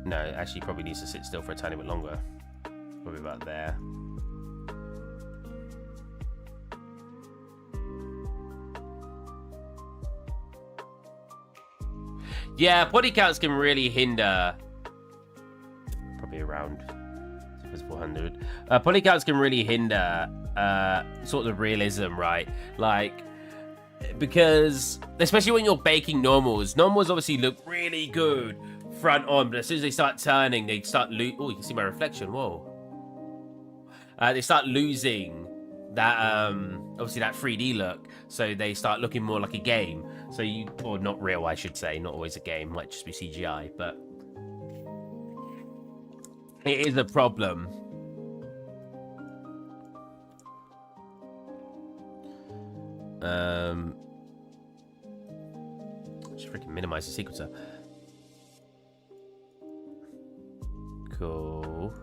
A: No, it actually probably needs to sit still for a tiny bit longer. Probably about there. Yeah, body counts can really hinder. Probably around 400. Body counts can really hinder sort of realism, right? Like, because especially when you're baking normals obviously look really good front on, but as soon as they start turning, they start oh, you can see my reflection. Whoa. They start losing that obviously that 3D look, so they start looking more like a game. So or not real, I should say, not always a game, might just be CGI, but it is a problem. Just freaking minimize the sequencer. Cool.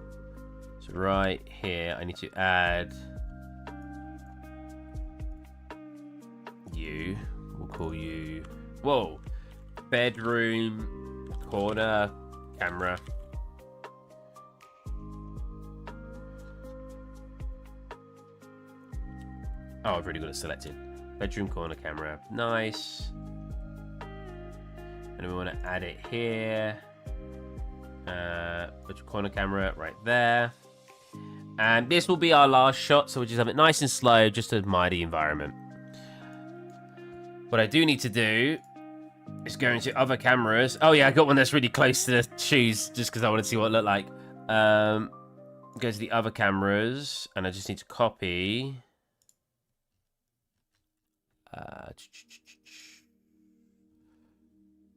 A: So right here, I need to add you. We'll call you, whoa, bedroom, corner, camera. Oh, I've already got it selected. Bedroom, corner, camera. Nice. And we want to add it here. Bedroom, corner, camera right there. And this will be our last shot, so we'll just have it nice and slow, just to admire the environment. What I do need to do is go into other cameras. Oh yeah, I got one that's really close to the shoes, just because I want to see what it looked like. Go to the other cameras, and I just need to copy.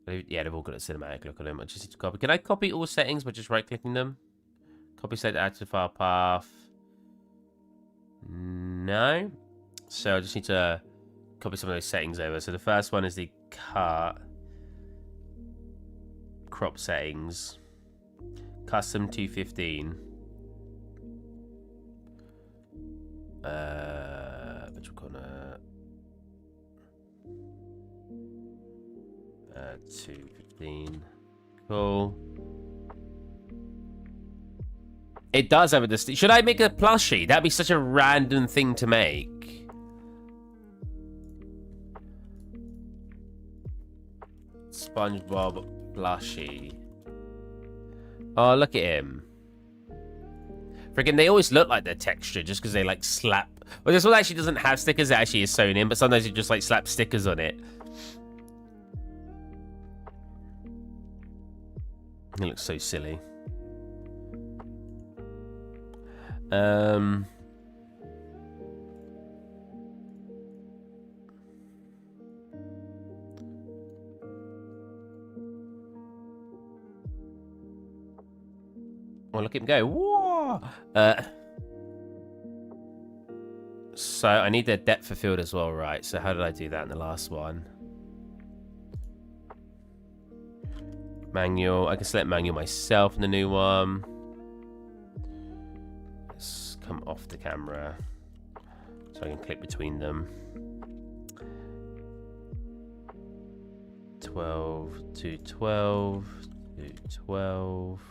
A: Yeah, they've all got a cinematic look on them. I just need to copy. Can I copy all settings by just right-clicking them? Copy set add to file path. No. So I just need to copy some of those settings over. So the first one is the crop settings. Custom 215. Which we're gonna 215. Cool. It does have a distinct. Should I make a plushie? That'd be such a random thing to make. SpongeBob plushie. Oh, look at him. Freaking, they always look like they're textured just because they like slap. Well, this one actually doesn't have stickers. It actually is sewn in, but sometimes you just like slap stickers on it. It looks so silly. Well, look at him go. Whoa! So I need the depth of field as well, right? So how did I do that in the last one? Manual. I can select manual myself in the new one. Let's come off the camera so I can click between them. 12 to 12 to 12.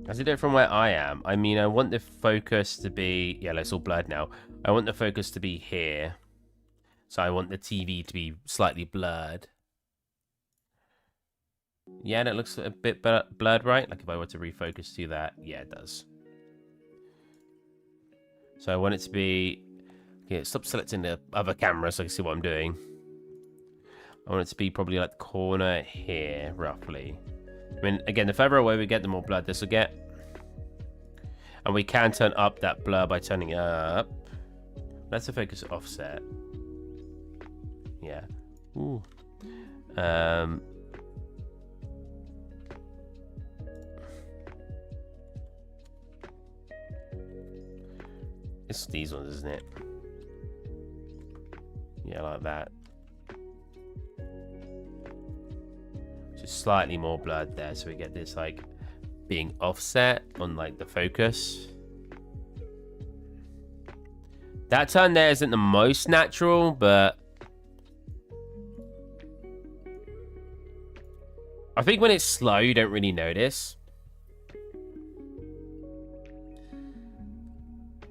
A: As I do it from where I am, I mean, I want the focus to be... Yeah, it's all blurred now. I want the focus to be here. So I want the TV to be slightly blurred. Yeah, that looks a bit blurred, right? Like if I were to refocus to that, yeah, it does. So I want it to be... Okay, stop selecting the other camera so I can see what I'm doing. I want it to be probably like the corner here, roughly. I mean, again, the further away we get, the more blurred this will get. And we can turn up that blur by turning it up. Let's focus offset. Yeah. Ooh. It's these ones, isn't it? Yeah, like that. Just slightly more blurred there, so we get this like being offset on like the focus. That turn there isn't the most natural, but I think when it's slow, you don't really notice.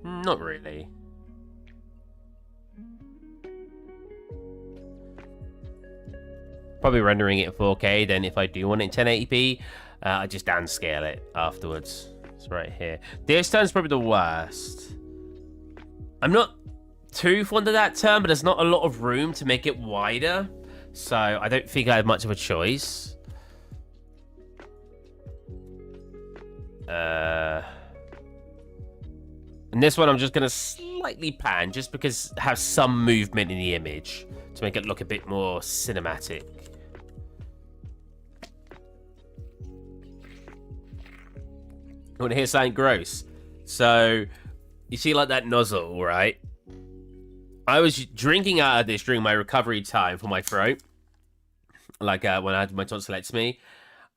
A: Not really. Probably rendering it 4K, then if I do want it in 1080p, I just downscale it afterwards. It's right here. This turn's probably the worst. I'm not too fond of that turn, but there's not a lot of room to make it wider. So I don't think I have much of a choice. And this one I'm just going to slightly pan, just because it has some movement in the image to make it look a bit more cinematic. I want to hear something gross. So, you see like that nozzle, right? I was drinking out of this during my recovery time for my throat. like when I had my Tonsillectomy. Me.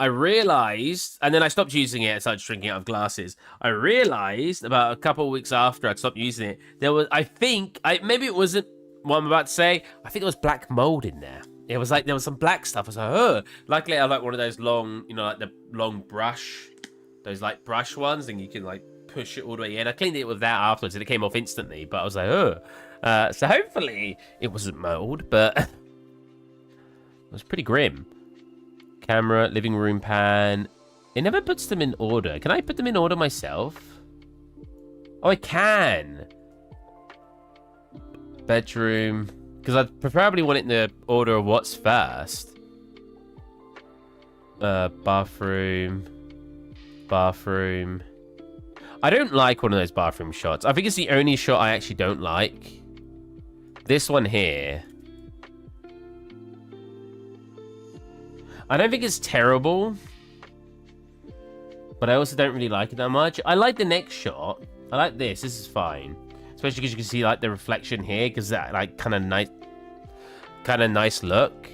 A: I realized, and then I stopped using it. I started drinking out of glasses. I realized about a couple of weeks after I'd stopped using it, there was, I think, maybe it wasn't what I'm about to say. I think there was black mold in there. It was like there was some black stuff. I was like, oh. Luckily, I have like one of those long, you know, like the long brush, those like brush ones, and you can like push it all the way in. I cleaned it with that afterwards, and it came off instantly. But I was like, oh. So hopefully it wasn't mold, but it was pretty grim. Camera, living room pan. It never puts them in order. Can I put them in order myself? Oh, I can. Bedroom. Because I'd preferably want it in the order of what's first. Bathroom. Bathroom. I don't like one of those bathroom shots. I think it's the only shot I actually don't like. This one here. I don't think it's terrible, but I also don't really like it that much. I like the next shot. I like this. This is fine, especially because you can see like the reflection here, because that like kind of nice look.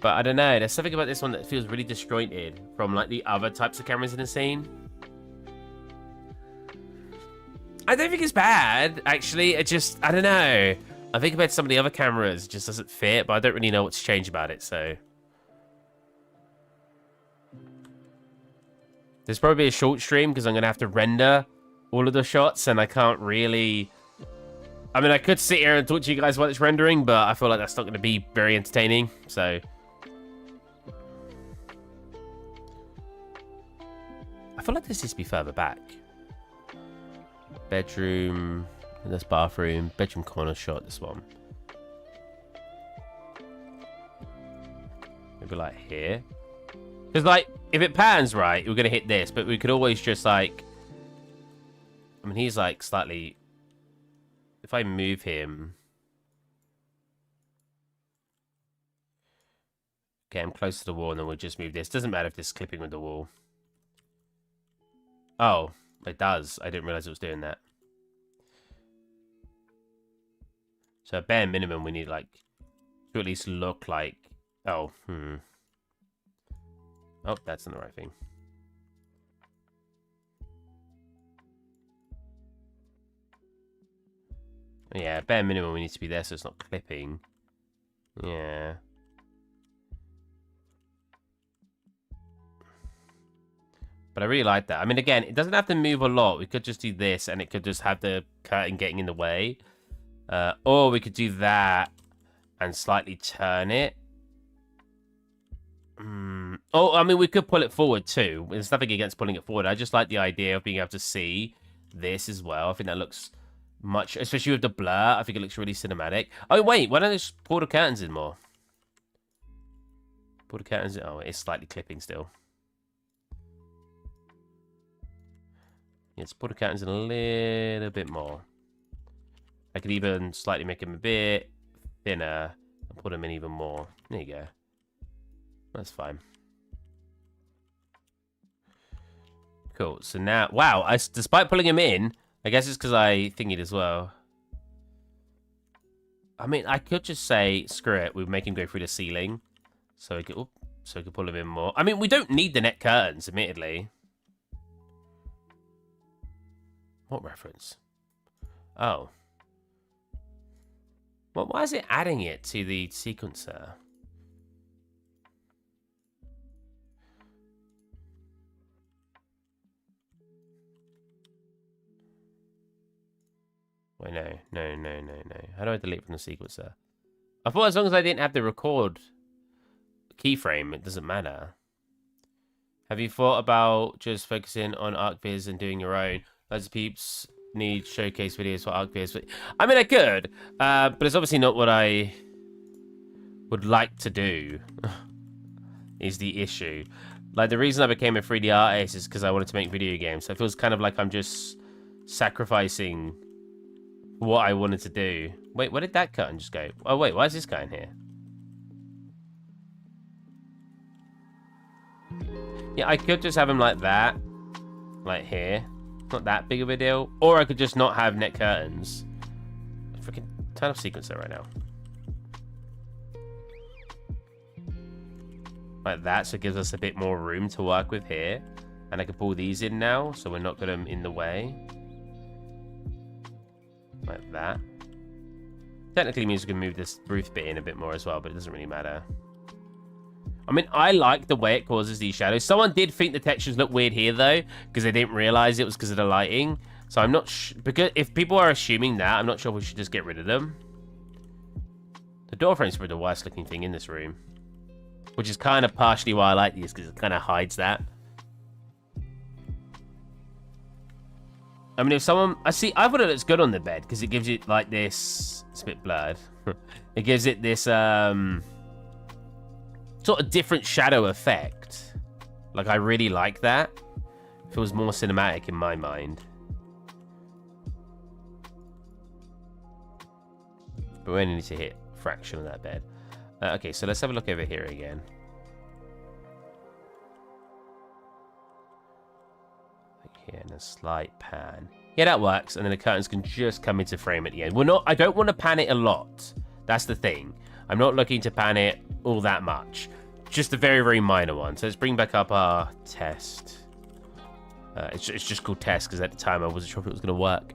A: But I don't know. There's something about this one that feels really disjointed from like the other types of cameras in the scene. I don't think it's bad, actually. It just, I don't know. I think about some of the other cameras, it just doesn't fit, but I don't really know what to change about it, so. There's probably a short stream because I'm going to have to render all of the shots, and I can't really... I mean, I could sit here and talk to you guys while it's rendering, but I feel like that's not going to be very entertaining, so. I feel like this needs to be further back. Bedroom... This bathroom, bedroom corner shot, this one. Maybe like here. Because like, if it pans right, we're going to hit this, but we could always just like... I mean, he's like slightly... If I move him... Okay, I'm close to the wall and then we'll just move this. Doesn't matter if this is clipping with the wall. Oh, it does. I didn't realize it was doing that. So at bare minimum, we need like to at least look like. Oh, Oh, that's not the right thing. Yeah, bare minimum, we need to be there so it's not clipping. Yeah. But I really like that. I mean, again, it doesn't have to move a lot. We could just do this, and it could just have the curtain getting in the way. Or we could do that and slightly turn it. Oh, I mean, we could pull it forward too. There's nothing against pulling it forward. I just like the idea of being able to see this as well. I think that looks much, especially with the blur. I think it looks really cinematic. Oh, wait, why don't I just pull the curtains in more? Pull the curtains in. Oh, it's slightly clipping still. Let's pull the curtains in a little bit more. I could even slightly make them a bit thinner and put them in even more. There you go. That's fine. Cool. So now, wow, despite pulling him in, I guess it's because I thingied as well. I mean, I could just say, screw it, we'll make him go through the ceiling. So we could pull him in more. I mean, we don't need the net curtains, admittedly. What reference? Oh. Well, why is it adding it to the sequencer? Wait, no. How do I delete from the sequencer? I thought as long as I didn't have the record keyframe, it doesn't matter. Have you thought about just focusing on ArcViz and doing your own? Loads of peeps need showcase videos for ArcViz. I mean, I could, but it's obviously not what I would like to do, is the issue. Like, the reason I became a 3D artist is because I wanted to make video games. So it feels kind of like I'm just sacrificing what I wanted to do. Wait, where did that curtain just go? Oh, wait, why is this guy in here? Yeah, I could just have him like that. Like here. Not that big of a deal. Or I could just not have net curtains. Freaking turn off sequencer right now. like that, so it gives us a bit more room to work with here. And I can pull these in now, so we're not got them in the way. Like that. Technically means we can move this roof bit in a bit more as well, but it doesn't really matter. I mean, I like the way it causes these shadows. Someone did think the textures look weird here, though, because they didn't realize it was because of the lighting. So I'm not because if people are assuming that, I'm not sure we should just get rid of them. The door frame's probably the worst looking thing in this room, which is kind of partially why I like these, because it kind of hides that. I mean, if someone... I thought it looks good on the bed, because it gives it, like, this... It's a bit blurred. It gives it this, sort of different shadow effect. Like, I really like that. It feels more cinematic in my mind. But we only need to hit a fraction of that bed. Okay, so let's have a look over here again. Here, and a slight pan. Yeah, that works. And then the curtains can just come into frame at the end. I don't want to pan it a lot. That's the thing. I'm not looking to pan it all that much. Just a very, very minor one. So let's bring back up our test. It's just called test because at the time I wasn't sure if it was going to work.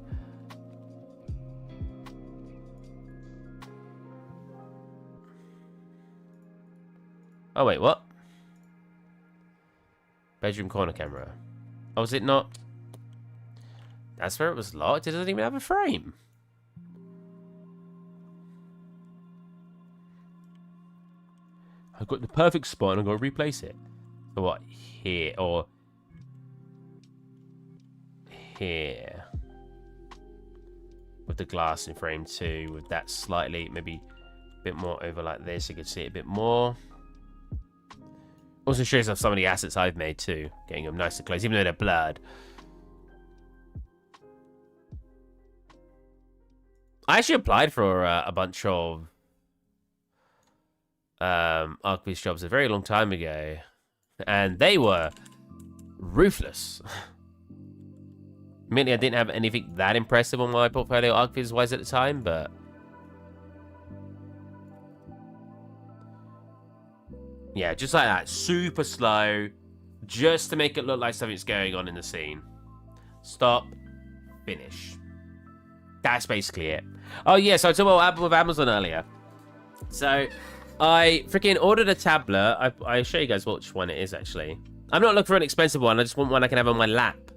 A: Oh, wait, what? Bedroom corner camera. Oh, is it not? That's where it was locked. It doesn't even have a frame. I've got the perfect spot and I've got to replace it. So what? Here or here. With the glass in frame 2. With that slightly, maybe a bit more over like this. You can see it a bit more. Also shows off some of the assets I've made too. Getting them nice and close, even though they're blurred. I actually applied for a bunch of Archviz jobs a very long time ago. And they were ruthless. Admittedly, I didn't have anything that impressive on my portfolio Archviz-wise at the time, but... yeah, just like that. Super slow. Just to make it look like something's going on in the scene. Stop. Finish. That's basically it. Oh, yeah, so I talked about what happened with Amazon earlier. So, I freaking ordered a tablet. I'll show you guys which one it is, actually. I'm not looking for an expensive one. I just want one I can have on my lap.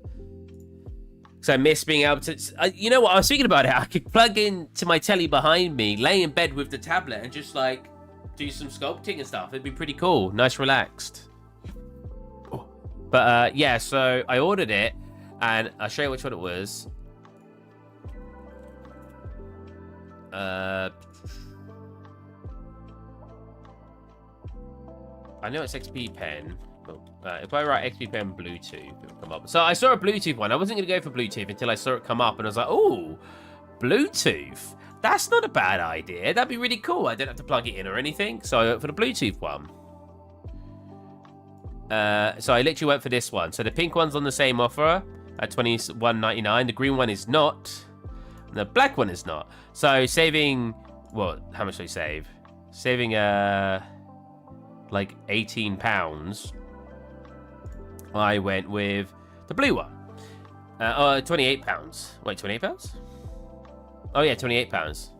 A: So I miss being able to... you know what? I was thinking about it. I could plug into my telly behind me, lay in bed with the tablet, and just, like... do some sculpting and stuff. It'd be pretty cool. Nice, relaxed. But, yeah, so I ordered it, and I'll show you which one it was. I know it's XP Pen. If I write XP Pen Bluetooth, it will come up. So I saw a Bluetooth one. I wasn't going to go for Bluetooth until I saw it come up, and I was like, oh, Bluetooth. That's not a bad idea. That'd be really cool. I don't have to plug it in or anything. So I went for the Bluetooth one. So I literally went for this one. So the pink one's on the same offer at $21.99. The green one is not. And the black one is not. So saving... well, how much do I save? Saving, like £18. I went with the blue one. £28. Wait, £28? Oh yeah, £28.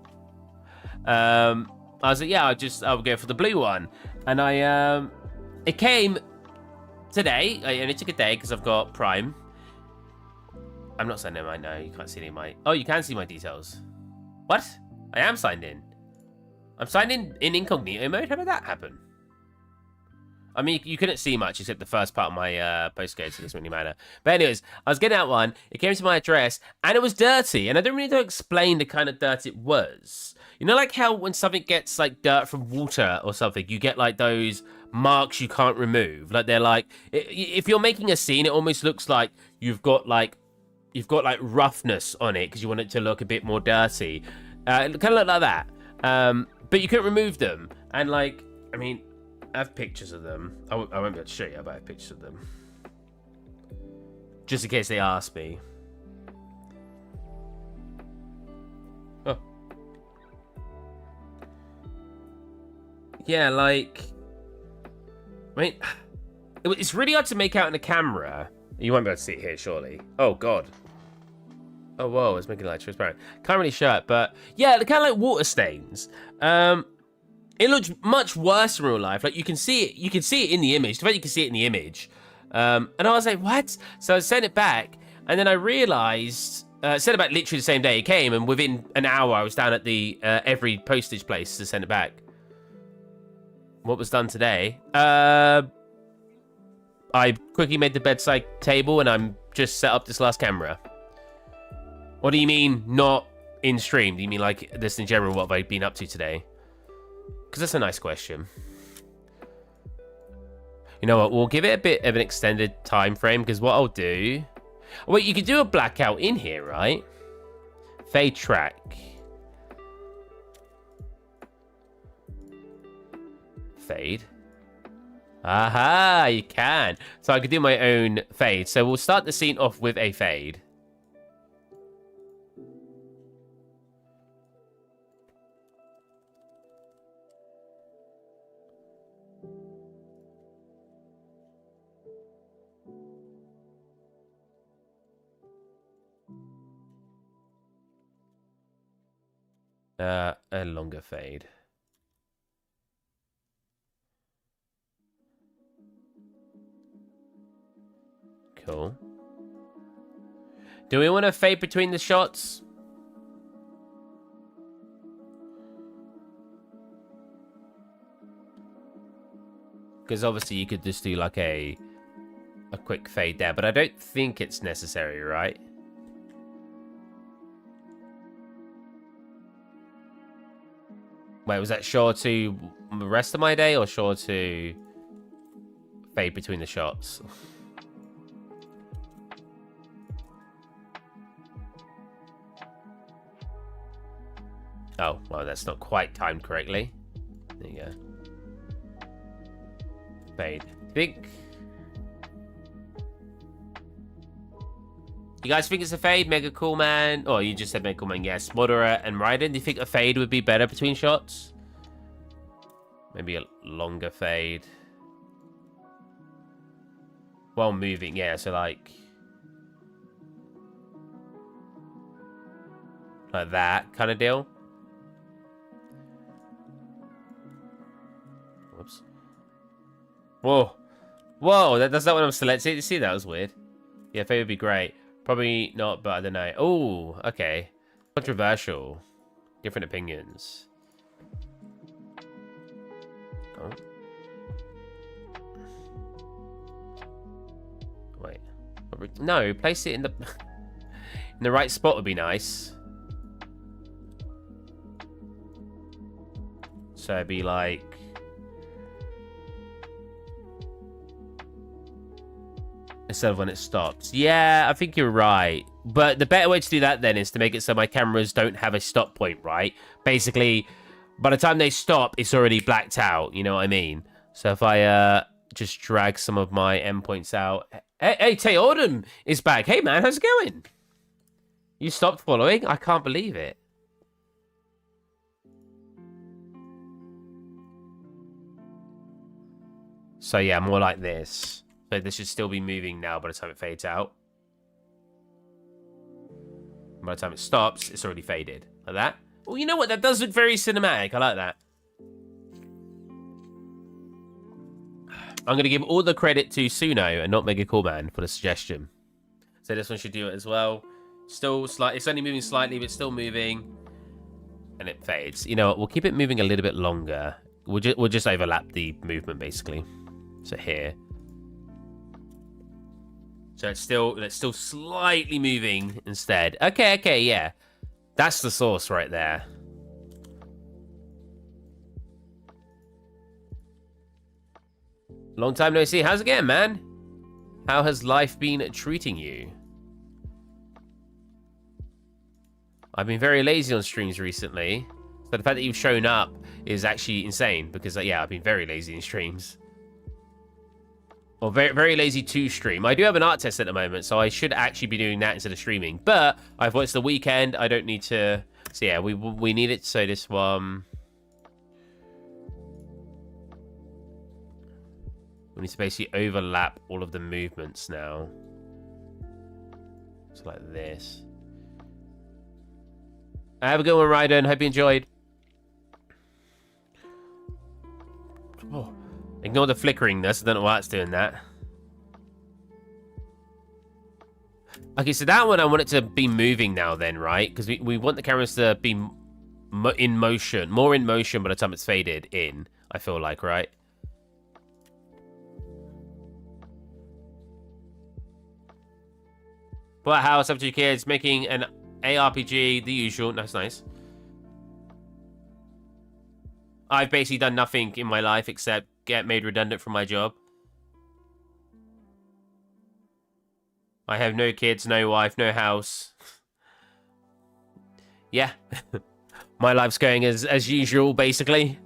A: I was like, yeah, I'll go for the blue one, and it came today. I only took a day because I've got Prime. I'm not signed in right now. You can't see any of my. Oh, you can see my details. What? I am signed in. I'm signed in incognito mode. How did that happen? I mean, you couldn't see much except the first part of my postcode, so it doesn't really matter. But anyways, I was getting out one. It came to my address, and it was dirty. And I don't really know to explain the kind of dirt it was. You know, like how when something gets like dirt from water or something, you get like those marks you can't remove. Like they're like, if you're making a scene, it almost looks like you've got like roughness on it because you want it to look a bit more dirty. It kind of look like that. But you couldn't remove them. And like, I mean, I have pictures of them. I won't be able to show you, but I have pictures of them. Just in case they ask me. Oh. Yeah, like... I mean, it's really hard to make out in the camera. You won't be able to see it here, surely. Oh, God. Oh, whoa, it's making it like transparent. Can't really show it, but yeah, they're kind of like water stains. It looks much worse in real life. Like, you can see it in the image. The fact you can see it in the image. And I was like, what? So I sent it back, and then I realized, sent it back literally the same day it came, and within an hour I was down at the every postage place to send it back. What was done today? I quickly made the bedside table, and I'm just set up this last camera. What do you mean, not in stream? Do you mean like this in general? What have I been up to today? Because that's a nice question. You know what? We'll give it a bit of an extended time frame, because what I'll do... Oh, wait, you could do a blackout in here, right? Fade track. Fade. Aha, you can. So I could do my own fade. So we'll start the scene off with a fade. A longer fade. Cool. Do we want to fade between the shots? Because obviously you could just do like a quick fade there, but I don't think it's necessary, right? Wait, was that sure to the rest of my day or sure to fade between the shots? Oh, well, that's not quite timed correctly. There you go. Fade. Think. You guys think it's a fade? Mega Cool Man? Oh, you just said Mega Cool Man. Yes. Moderate and Raiden. Do you think a fade would be better between shots? Maybe a longer fade. While moving. Yeah, so like that kind of deal. Whoops. Whoa. Whoa, that's not what I'm selecting. You see, that was weird. Yeah, fade would be great. Probably not, but I don't know. Oh, okay. Controversial. Different opinions. Oh. Wait. No, place it in the in the right spot would be nice. So it'd be like instead of when it stops. Yeah, I think you're right. But the better way to do that then is to make it so my cameras don't have a stop point, right? Basically, by the time they stop, it's already blacked out. You know what I mean? So if I just drag some of my endpoints out. Hey, Teodum is back. Hey, man, how's it going? You stopped following? I can't believe it. So yeah, more like this. So this should still be moving now by the time it fades out. By the time it stops, it's already faded. Like that. Well, you know what? That does look very cinematic. I like that. I'm going to give all the credit to Suno and not Mega Cool Man for the suggestion. So this one should do it as well. Still slight. It's only moving slightly, but still moving. And it fades. You know what? We'll keep it moving a little bit longer. We'll just overlap the movement, basically. So here. So it's still slightly moving instead. Okay, yeah. That's the source right there. Long time no see. How's it going, man? How has life been treating you? I've been very lazy on streams recently. So the fact that you've shown up is actually insane. Because, yeah, I've been very lazy in streams. Or very, very lazy to stream. I do have an art test at the moment, so I should actually be doing that instead of streaming. But I've watched the weekend. I don't need to... So, yeah, we need it. So this one... We need to basically overlap all of the movements now. So like this. Have a good one, Ryden. Hope you enjoyed. Oh, ignore the flickeringness. I don't know why it's doing that. Okay, so that one I want it to be moving now then, right? Because we want the cameras to be in motion. More in motion by the time it's faded in, I feel like, right? Bought a house, have 2 kids, making an ARPG, the usual. That's nice. I've basically done nothing in my life except get made redundant from my job. I have no kids, no wife, no house. Yeah. My life's going as usual, basically.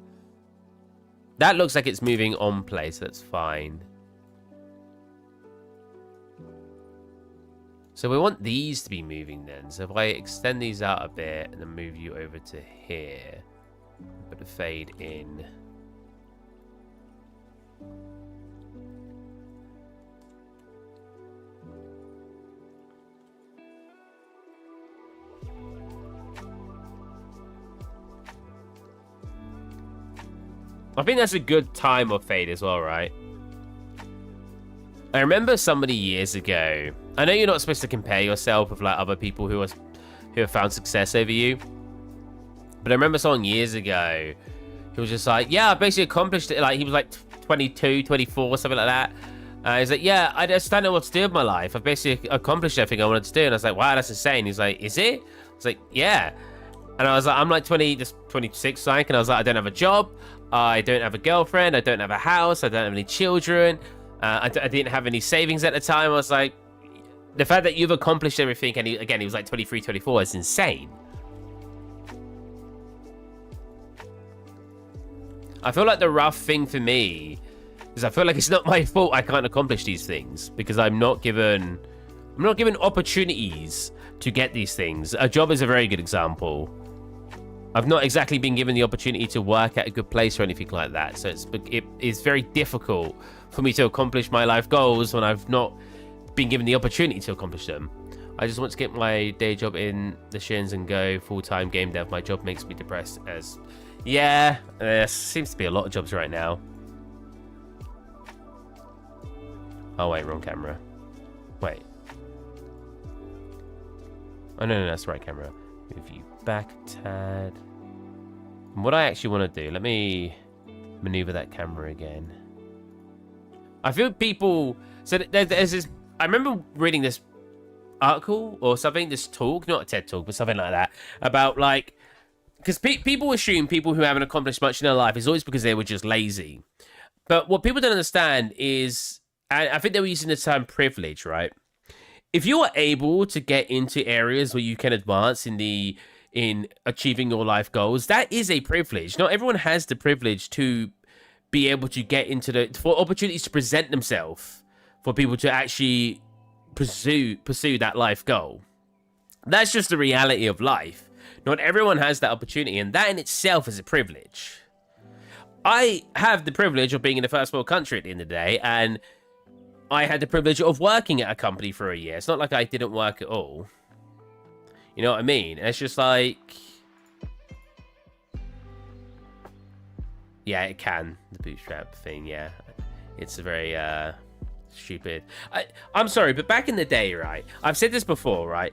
A: That looks like it's moving on play, so that's fine. So we want these to be moving then. So if I extend these out a bit and then move you over to here, put a fade in. I think that's a good time of fade as well, right? I remember somebody years ago. I know you're not supposed to compare yourself with like other people who have found success over you. But I remember someone years ago who was just like, yeah, I basically accomplished it. Like he was like 22, 24, something like that. He's like, yeah, I just don't know what to do with my life. I've basically accomplished everything I wanted to do. And I was like, wow, that's insane. He's like, is it? I was like, yeah. And I was like, I'm like 26, like, and I was like, I don't have a job. I don't have a girlfriend. I don't have a house. I don't have any children. I didn't have any savings at the time. I was like, the fact that you've accomplished everything, and he was like 23, 24, is insane. I feel like the rough thing for me is I feel like it's not my fault I can't accomplish these things because I'm not given opportunities to get these things. A job is a very good example. I've not exactly been given the opportunity to work at a good place or anything like that. So it is very difficult for me to accomplish my life goals when I've not been given the opportunity to accomplish them. I just want to get my day job in the shins and go full-time game dev. My job makes me depressed as... Yeah, there seems to be a lot of jobs right now. Oh, wait, wrong camera. Wait. Oh, no, that's the right camera. Move you back a tad. And what I actually want to do, let me maneuver that camera again. I feel people... So there's this... I remember reading this article or something, this talk, not a TED talk, but something like that, about like... Because people assume people who haven't accomplished much in their life is always because they were just lazy. But what people don't understand is... And I think they were using the term privilege, right? If you are able to get into areas where you can advance in achieving your life goals, that is a privilege. Not everyone has the privilege to be able to get into for opportunities to present themselves for people to actually pursue that life goal. That's just the reality of life. Not everyone has that opportunity, and that in itself is a privilege. I have the privilege of being in a first world country at the end of the day, and I had the privilege of working at a company for a year. It's not like I didn't work at all. You know what I mean? It's just like... Yeah, it can. The bootstrap thing, yeah. It's a very stupid... I'm sorry, but back in the day, right? I've said this before, right?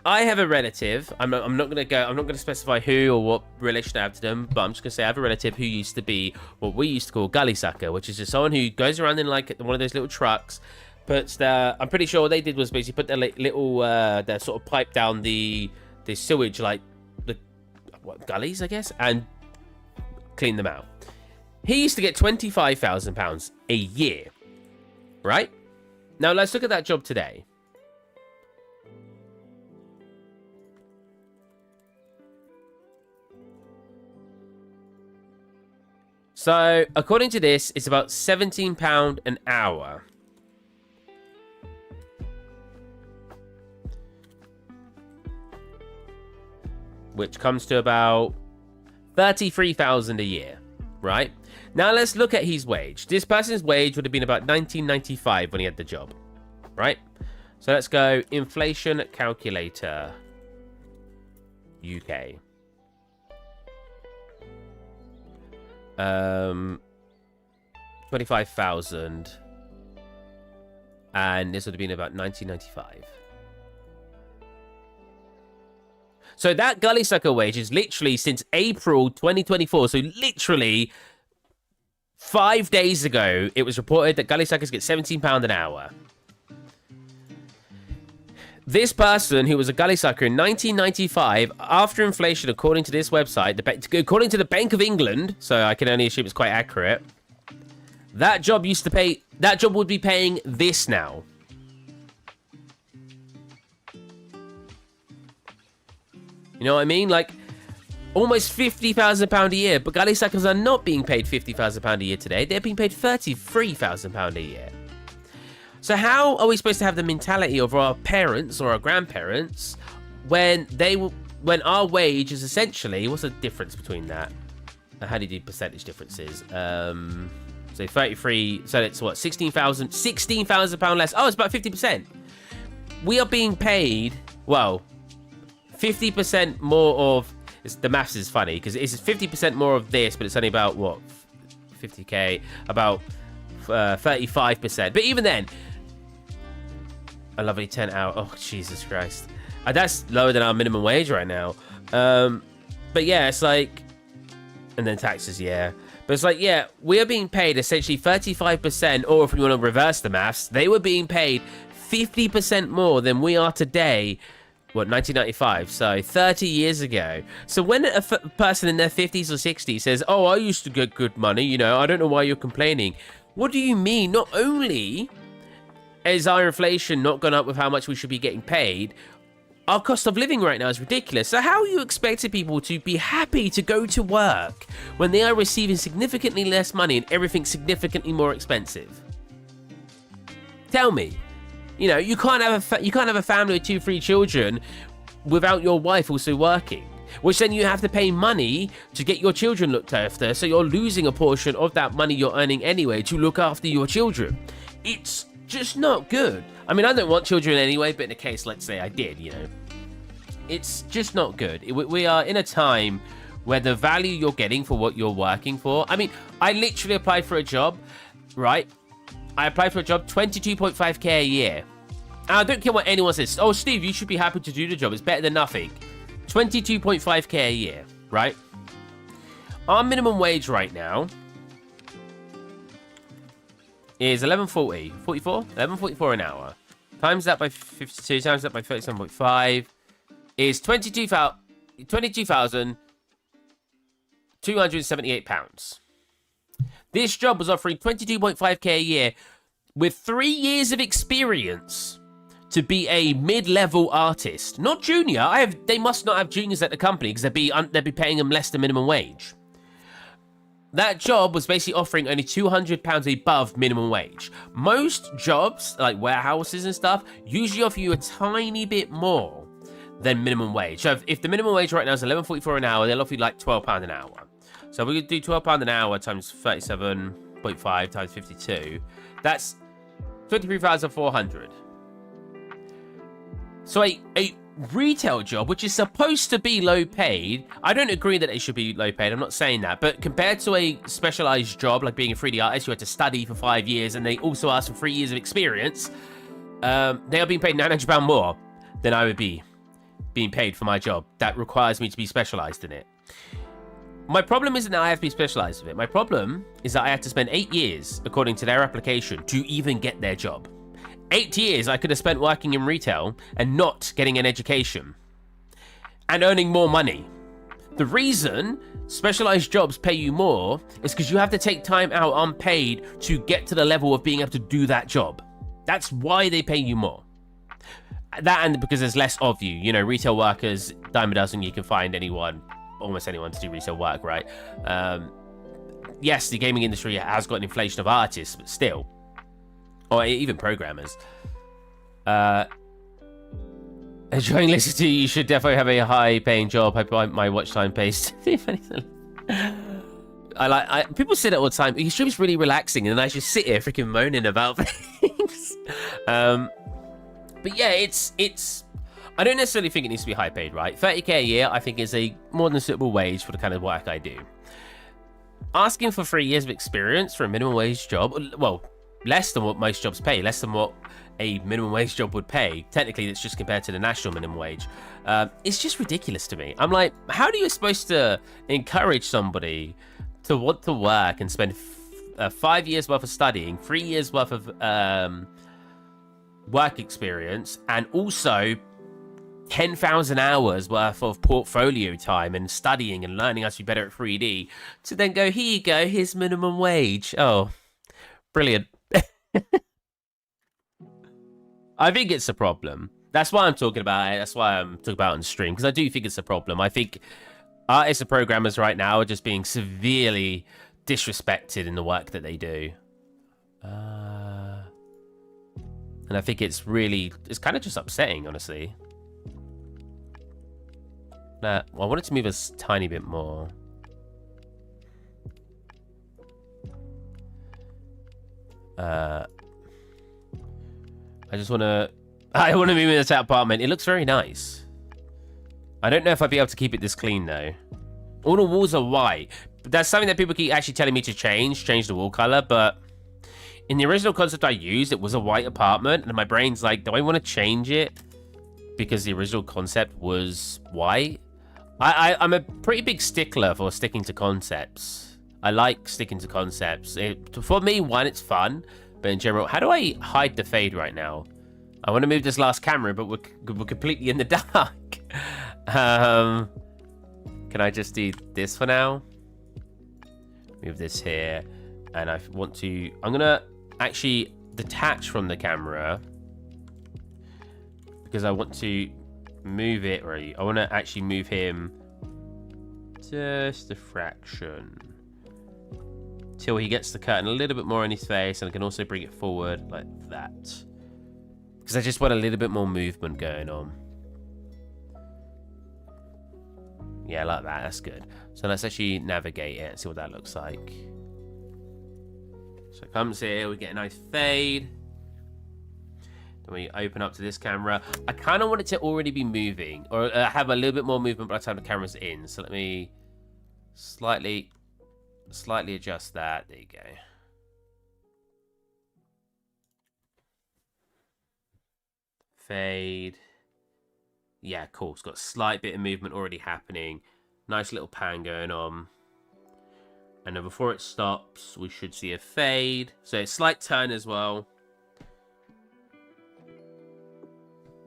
A: I have a relative. I'm not gonna specify who or what relation I have to them, but I'm just gonna say I have a relative who used to be what we used to call gully sucker, which is just someone who goes around in like one of those little trucks, puts the... I'm pretty sure what they did was basically put their little their sort of pipe down the sewage, like the gullies, I guess, and clean them out. He used to get £25,000 a year, right? Now let's look at that job today. So, according to this, it's about £17 an hour. Which comes to about 33,000 a year, right? Now let's look at his wage. This person's wage would have been about 1995 when he had the job, right? So let's go inflation calculator, UK. 25,000, and this would have been about 1995. So that gully sucker wage is literally since April 2024. So literally 5 days ago, it was reported that gully suckers get £17 an hour. This person, who was a gully sucker in 1995, after inflation, according to this website, according to the Bank of England, so I can only assume it's quite accurate, that job would be paying this now. You know what I mean? Like, almost £50,000 a year, but galley suckers are not being paid £50,000 a year today. They're being paid £33,000 a year. So how are we supposed to have the mentality of our parents or our grandparents when our wage is essentially, what's the difference between that? How do you do percentage differences? So 33, so it's what, £16,000 less. Oh, it's about 50%. We are being paid, well, 50% more of, the maths is funny because it's 50% more of this, but it's only about what, 50k, about 35%. But even then, a lovely 10 hour. Oh, Jesus Christ. That's lower than our minimum wage right now. But yeah, it's like, and then taxes, yeah. But it's like, yeah, we are being paid essentially 35%, or if we want to reverse the maths, they were being paid 50% more than we are today. What, 1995? So 30 years ago. So when a person in their 50s or 60s says, oh, I used to get good money, you know, I don't know why you're complaining. What do you mean? Not only is our inflation not gone up with how much we should be getting paid, our cost of living right now is ridiculous. So how are you expecting people to be happy to go to work when they are receiving significantly less money and everything significantly more expensive? Tell me. You know, you can't have a family with 2-3 children without your wife also working, which then you have to pay money to get your children looked after, so you're losing a portion of that money you're earning anyway to look after your children. It's just not good. I mean, I don't want children anyway, but in a case, let's say I did, you know, it's just not good. We are in a time where the value you're getting for what you're working for, I mean, I literally applied for a job, right? I applied for a job, 22.5k a year. And I don't care what anyone says. Oh, Steve, you should be happy to do the job. It's better than nothing. 22.5k a year, right? Our minimum wage right now is 11.40, 11.44 an hour. Times that by 52, times that by 37.5 is £22,278. This job was offering 22.5k a year with 3 years of experience to be a mid-level artist. Not junior. They must not have juniors at the company because they'd be paying them less than minimum wage. That job was basically offering only £200 above minimum wage. Most jobs, like warehouses and stuff, usually offer you a tiny bit more than minimum wage. So if the minimum wage right now is $11.44 an hour, they'll offer you like £12 an hour. So we could do £12 an hour times 37.5 times 52. That's 23,400. So a retail job, which is supposed to be low paid, I don't agree that it should be low paid. I'm not saying that. But compared to a specialized job like being a 3D artist, you had to study for 5 years and they also ask for 3 years of experience, they are being paid £900 more than I would be being paid for my job. That requires me to be specialized in it. My problem isn't that I have to be specialized in it. My problem is that I have to spend 8 years, according to their application, to even get their job. 8 years I could have spent working in retail and not getting an education and earning more money. The reason specialized jobs pay you more is because you have to take time out unpaid to get to the level of being able to do that job. That's why they pay you more. That and because there's less of you. You know, retail workers, dime a dozen, you can find almost anyone to do retail work, right? Yes, the gaming industry has got an inflation of artists, but still. Or even programmers. Enjoying listening to you, you should definitely have a high-paying job. Hope my watch time pays. People say that all the time. Your stream's really relaxing, and I just sit here freaking moaning about things. But yeah, it's. I don't necessarily think it needs to be high paid, right? 30k a year, I think, is a more than suitable wage for the kind of work I do. Asking for 3 years of experience for a minimum wage job, well, less than what most jobs pay, less than what a minimum wage job would pay. Technically, that's just compared to the national minimum wage. It's just ridiculous to me. I'm like, how are you supposed to encourage somebody to want to work and spend 5 years worth of studying, 3 years worth of work experience, and also 10,000 hours worth of portfolio time and studying and learning how to be better at 3D to then go, here you go, here's minimum wage. Oh, brilliant. I think it's a problem. That's why I'm talking about it. That's why I'm talking about it on stream, because I do think it's a problem. I think artists and programmers right now are just being severely disrespected in the work that they do. And I think it's kind of just upsetting, honestly. Nah, well, I wanted to move a tiny bit more. I want to move into that apartment. It looks very nice. I don't know if I'd be able to keep it this clean, though. All the walls are white. But that's something that people keep actually telling me to change the wall color, but in the original concept I used, it was a white apartment, and my brain's like, do I want to change it? Because the original concept was white. I'm a pretty big stickler for sticking to concepts. I like sticking to concepts. For me, one, it's fun, but in general, how do I hide the fade right now? I want to move this last camera, but we're completely in the dark. Can I just do this for now? Move this here, and I'm gonna actually detach from the camera because I want to move it, or I want to actually move him just a fraction till he gets the curtain a little bit more on his face, and I can also bring it forward like that because I just want a little bit more movement going on. Yeah, like that. That's good. So let's actually navigate it and see what that looks like. So it comes here, we get a nice fade. Then we open up to this camera. I kind of want it to already be moving, or have a little bit more movement by the time the camera's in. So let me slightly adjust that. There you go. Fade. Yeah, cool. It's got a slight bit of movement already happening. Nice little pan going on. And then before it stops, we should see a fade. So a slight turn as well.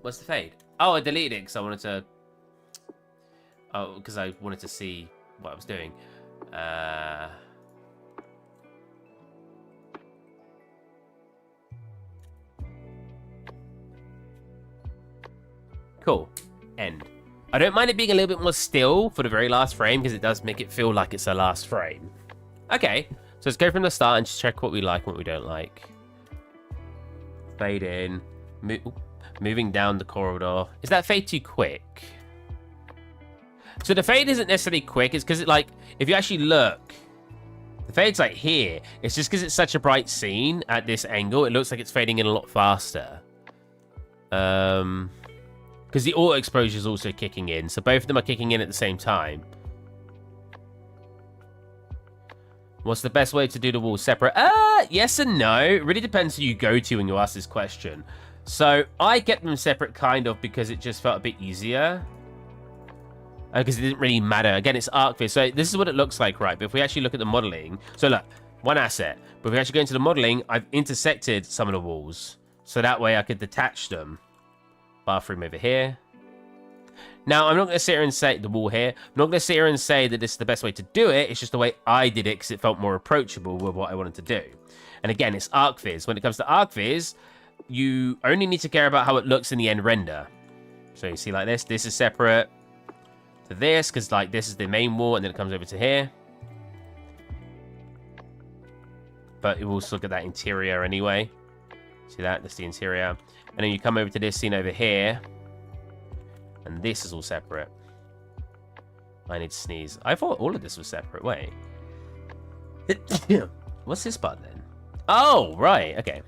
A: What's the fade? Oh, I deleted it because I wanted to... Oh, because I wanted to see what I was doing. Cool. End. I don't mind it being a little bit more still for the very last frame because it does make it feel like it's the last frame. Okay, so let's go from the start and just check what we like and what we don't like. Fade in. Moving down the corridor. Is that fade too quick? So the fade isn't necessarily quick. It's because, if you actually look, the fade's like here. It's just because it's such a bright scene at this angle. It looks like it's fading in a lot faster. Because the auto exposure is also kicking in. So both of them are kicking in at the same time. What's the best way to do the walls separate? Yes and no. It really depends who you go to when you ask this question. So I kept them separate kind of because it just felt a bit easier. Because it didn't really matter. Again, it's ArcViz. So this is what it looks like, right? But if we actually look at the modeling. So look, one asset. But if we actually go into the modeling, I've intersected some of the walls. So that way I could detach them. Bathroom over here. Now, I'm not going to sit here and say the wall here. I'm not going to sit here and say that this is the best way to do it. It's just the way I did it because it felt more approachable with what I wanted to do. And again, it's ArcViz. When it comes to ArcViz, you only need to care about how it looks in the end render. So you see like this. This is separate to this because this is the main wall and then it comes over to here. But we'll also look at that interior anyway. See that? That's the interior. And then you come over to this scene over here. And this is all separate. I need to sneeze. I thought all of this was separate. Wait. What's this part then? Oh, right. Okay.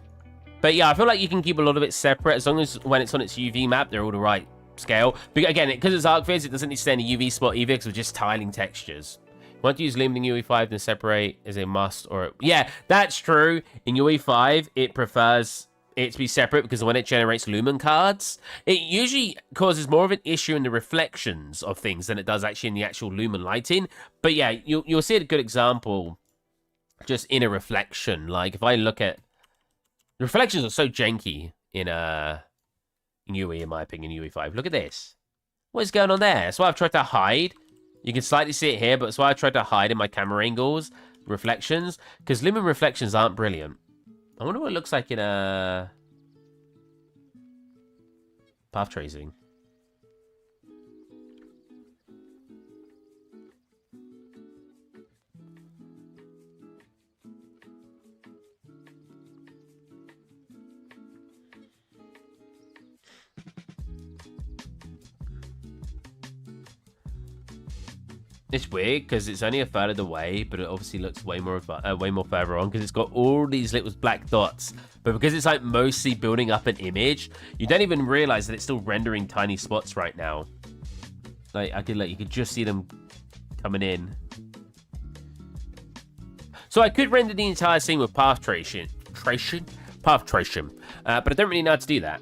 A: But yeah, I feel like you can keep a lot of it separate as long as when it's on its UV map, they're all the right scale. But again, because it's ArcViz, it doesn't need to stay in a UV spot either because we're just tiling textures. Want to use Lumen in UE5 then separate is a must or... Yeah, that's true. In UE5, it prefers it to be separate because when it generates Lumen cards, it usually causes more of an issue in the reflections of things than it does actually in the actual Lumen lighting. But yeah, you'll see a good example just in a reflection. Like if I look at... The reflections are so janky in UE, in my opinion, UE5. Look at this. What is going on there? That's why I've tried to hide. You can slightly see it here, but that's why I tried to hide in my camera angles, reflections, because Lumen reflections aren't brilliant. I wonder what it looks like in path tracing. It's weird because it's only a third of the way, but it obviously looks way more further on because it's got all these little black dots. But because it's like mostly building up an image, you don't even realize that it's still rendering tiny spots right now. Like you could just see them coming in. So I could render the entire scene with path tracing, but I don't really know how to do that.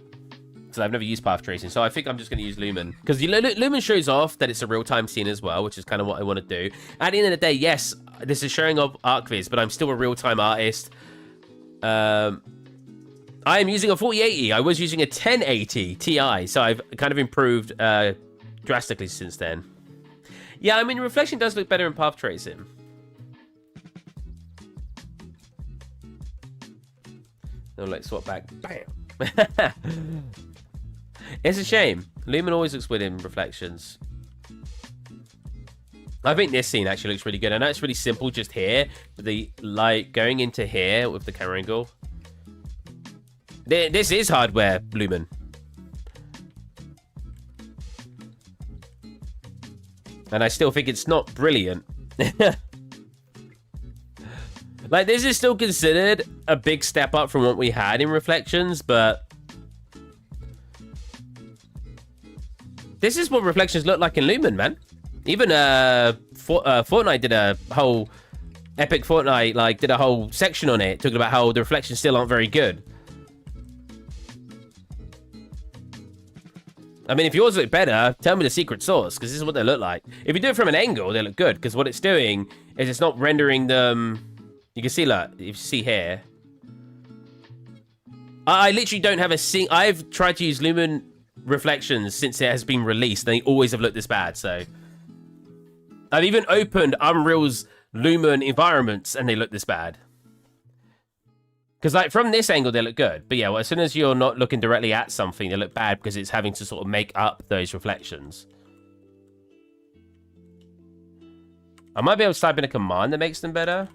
A: I've never used path tracing, so I think I'm just going to use Lumen because Lumen shows off that it's a real-time scene as well, which is kind of what I want to do. At the end of the day, yes, this is showing off ArcViz, but I'm still a real-time artist. I am using a 4080. I was using a 1080 Ti, so I've kind of improved drastically since then. Yeah, I mean, reflection does look better in path tracing. No, like swap back, bam. It's a shame. Lumen always looks weird in reflections. I think this scene actually looks really good. I know it's really simple just here, but the light going into here with the camera angle. This is hardware, Lumen. And I still think it's not brilliant. Like, this is still considered a big step up from what we had in reflections, but... This is what reflections look like in Lumen, man. Even Fortnite did a whole... Epic Fortnite, like, did a whole section on it, talking about how the reflections still aren't very good. I mean, if yours look better, tell me the secret sauce, because this is what they look like. If you do it from an angle, they look good, because what it's doing is it's not rendering them... You can see, look, if you see here. I literally don't have a single... I've tried to use Lumen reflections since it has been released. They always have looked this bad, so... I've even opened Unreal's Lumen environments, and they look this bad. Because, like, from this angle, they look good. But, yeah, well, as soon as you're not looking directly at something, they look bad because it's having to sort of make up those reflections. I might be able to type in a command that makes them better.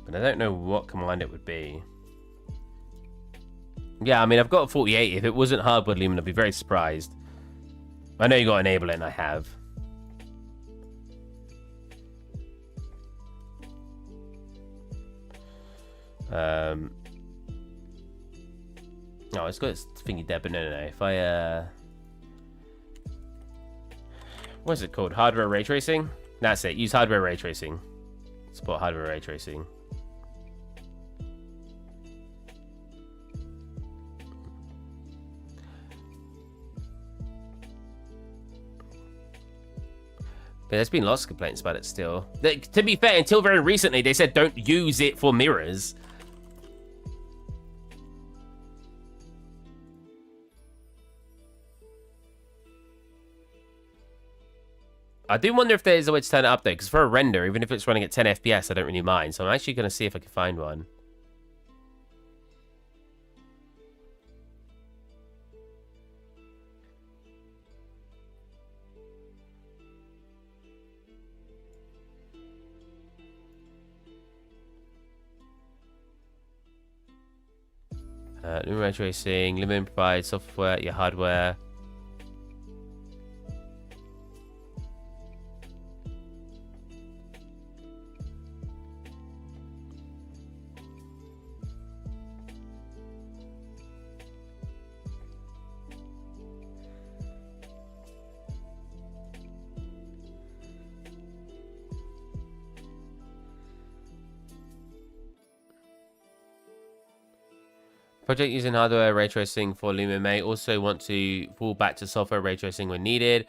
A: But I don't know what command it would be. Yeah, I mean, I've got a 4080. If it wasn't hardware Lumen, I'd be very surprised. I know you got to enable it, and I have. No, it's got its thingy there, but no. If I, what is it called? Hardware ray tracing? That's it. Use hardware ray tracing. Support hardware ray tracing. But there's been lots of complaints about it still. To be fair, until very recently, they said don't use it for mirrors. I do wonder if there's a way to turn it up though, because for a render, even if it's running at 10 FPS, I don't really mind. So I'm actually going to see if I can find one. Lumen ray tracing, Lumen provides software, your hardware. Project using hardware ray tracing for Lumen may also want to fall back to software ray tracing when needed.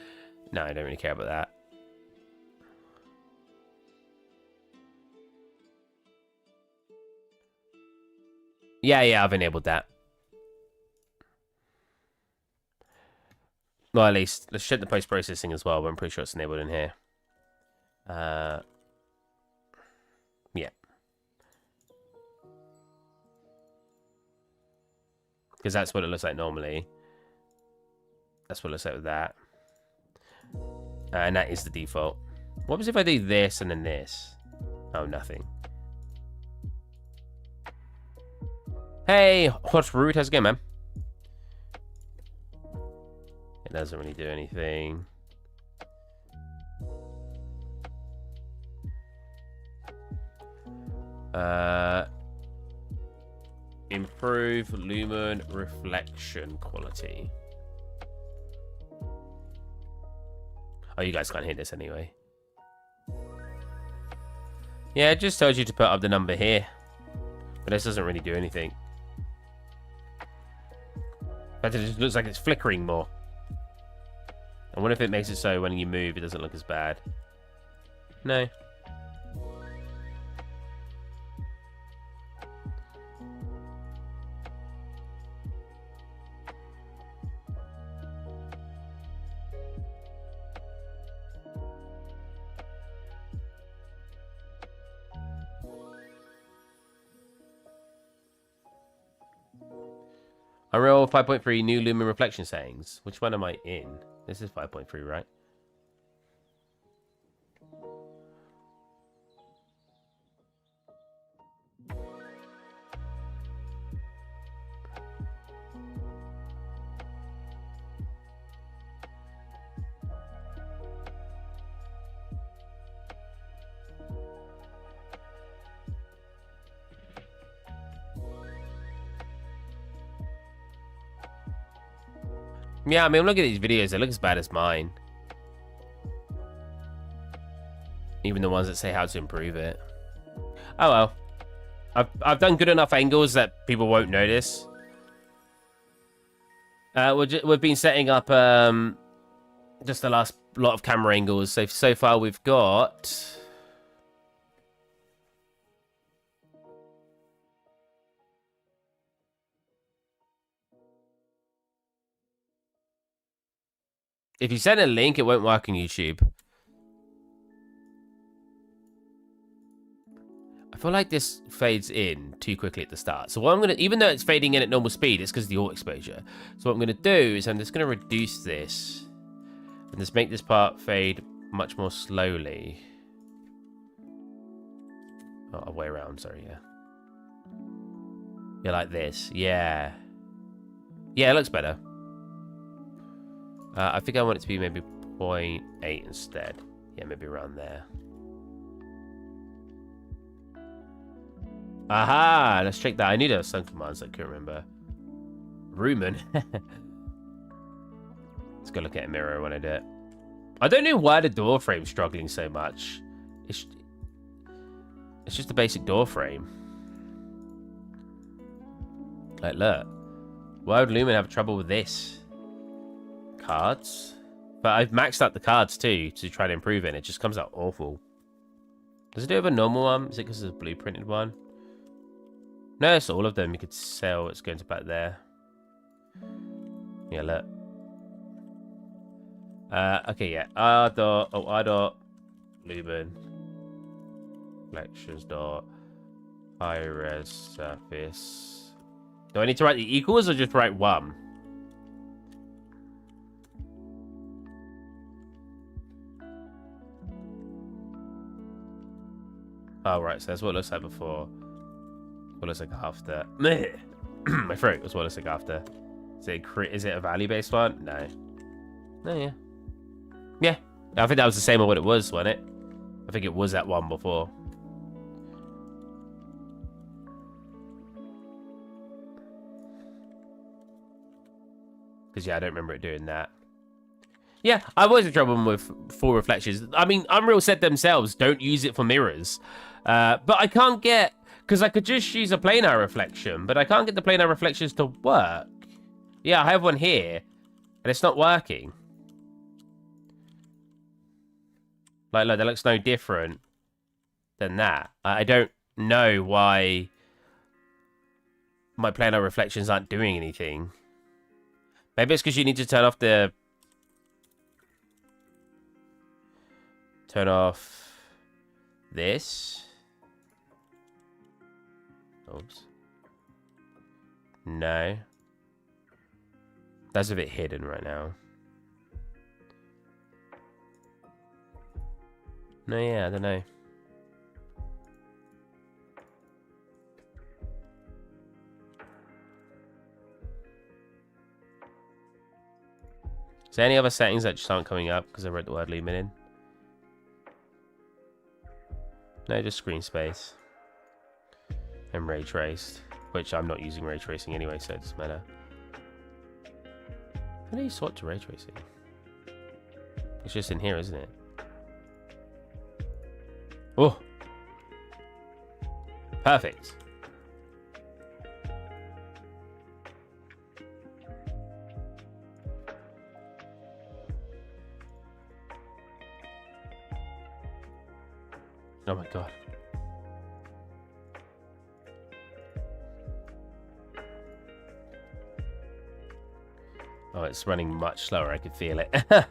A: No, I don't really care about that. Yeah, I've enabled that. Well, at least, let's check the post-processing as well, but I'm pretty sure it's enabled in here. Yeah. Because that's what it looks like normally. That's what it looks like with that. And that is the default. What was if I do this and then this? Oh, nothing. Hey, what's rude? How's it going, man? It doesn't really do anything. Improve lumen reflection quality. Oh, you guys can't hear this anyway. Yeah, it just tells you to put up the number here. But this doesn't really do anything. But it just looks like it's flickering more. I wonder if it makes it so when you move, it doesn't look as bad. No. Unreal 5.3 new lumen reflection settings. Which one am I in? This is 5.3, right? Yeah, I mean, look at these videos. It looks as bad as mine. Even the ones that say how to improve it. Oh, well. I've done good enough angles that people won't notice. We've been setting up just the last lot of camera angles. So far we've got... If you send a link, it won't work on YouTube. I feel like this fades in too quickly at the start. So what I'm going to, even though it's fading in at normal speed, it's because of the auto exposure. So what I'm going to do is I'm just going to reduce this. And just make this part fade much more slowly. Oh, way around, sorry, yeah. Yeah, like this. Yeah. Yeah, it looks better. I think I want it to be maybe 0.8 instead. Yeah, maybe around there. Aha! Let's check that. I knew there was some commands I couldn't remember. Rumen. Let's go look at a mirror when I do it. I don't know why the door frame's struggling so much. It's just a basic door frame. Like, look. Why would Lumen have trouble with this? Cards? But I've maxed out the cards too to try to improve it, and it just comes out awful. Does it do have a normal one? Is it because it's a blueprinted one? No, it's all of them. You could sell. It's going to back there. Yeah, look. Okay, yeah. R dot lumen lectures dot high res surface. Do I need to write the equals or just write 1? Oh, right. So that's what it looks like before. What it looks like after. My throat was what it looks like after. Is it a value-based one? No. No, yeah. Yeah. I think that was the same as what it was, wasn't it? I think it was that one before. Because, yeah, I don't remember it doing that. Yeah, I've always had trouble with full reflections. I mean, Unreal said themselves, don't use it for mirrors. But I can't get... Because I could just use a planar reflection, but I can't get the planar reflections to work. Yeah, I have one here, and it's not working. Like, look, that looks no different than that. I don't know why my planar reflections aren't doing anything. Maybe it's because you need to turn off the... Turn off this. Oops. No. That's a bit hidden right now. No, yeah, I don't know. Is there any other settings that just aren't coming up because I wrote the word lumen in? No, just screen space. And ray traced, which I'm not using ray tracing anyway, so it doesn't matter. How do you swap to ray tracing? It's just in here, isn't it? Oh! Perfect. Oh my god. Oh, it's running much slower. I could feel it. Don't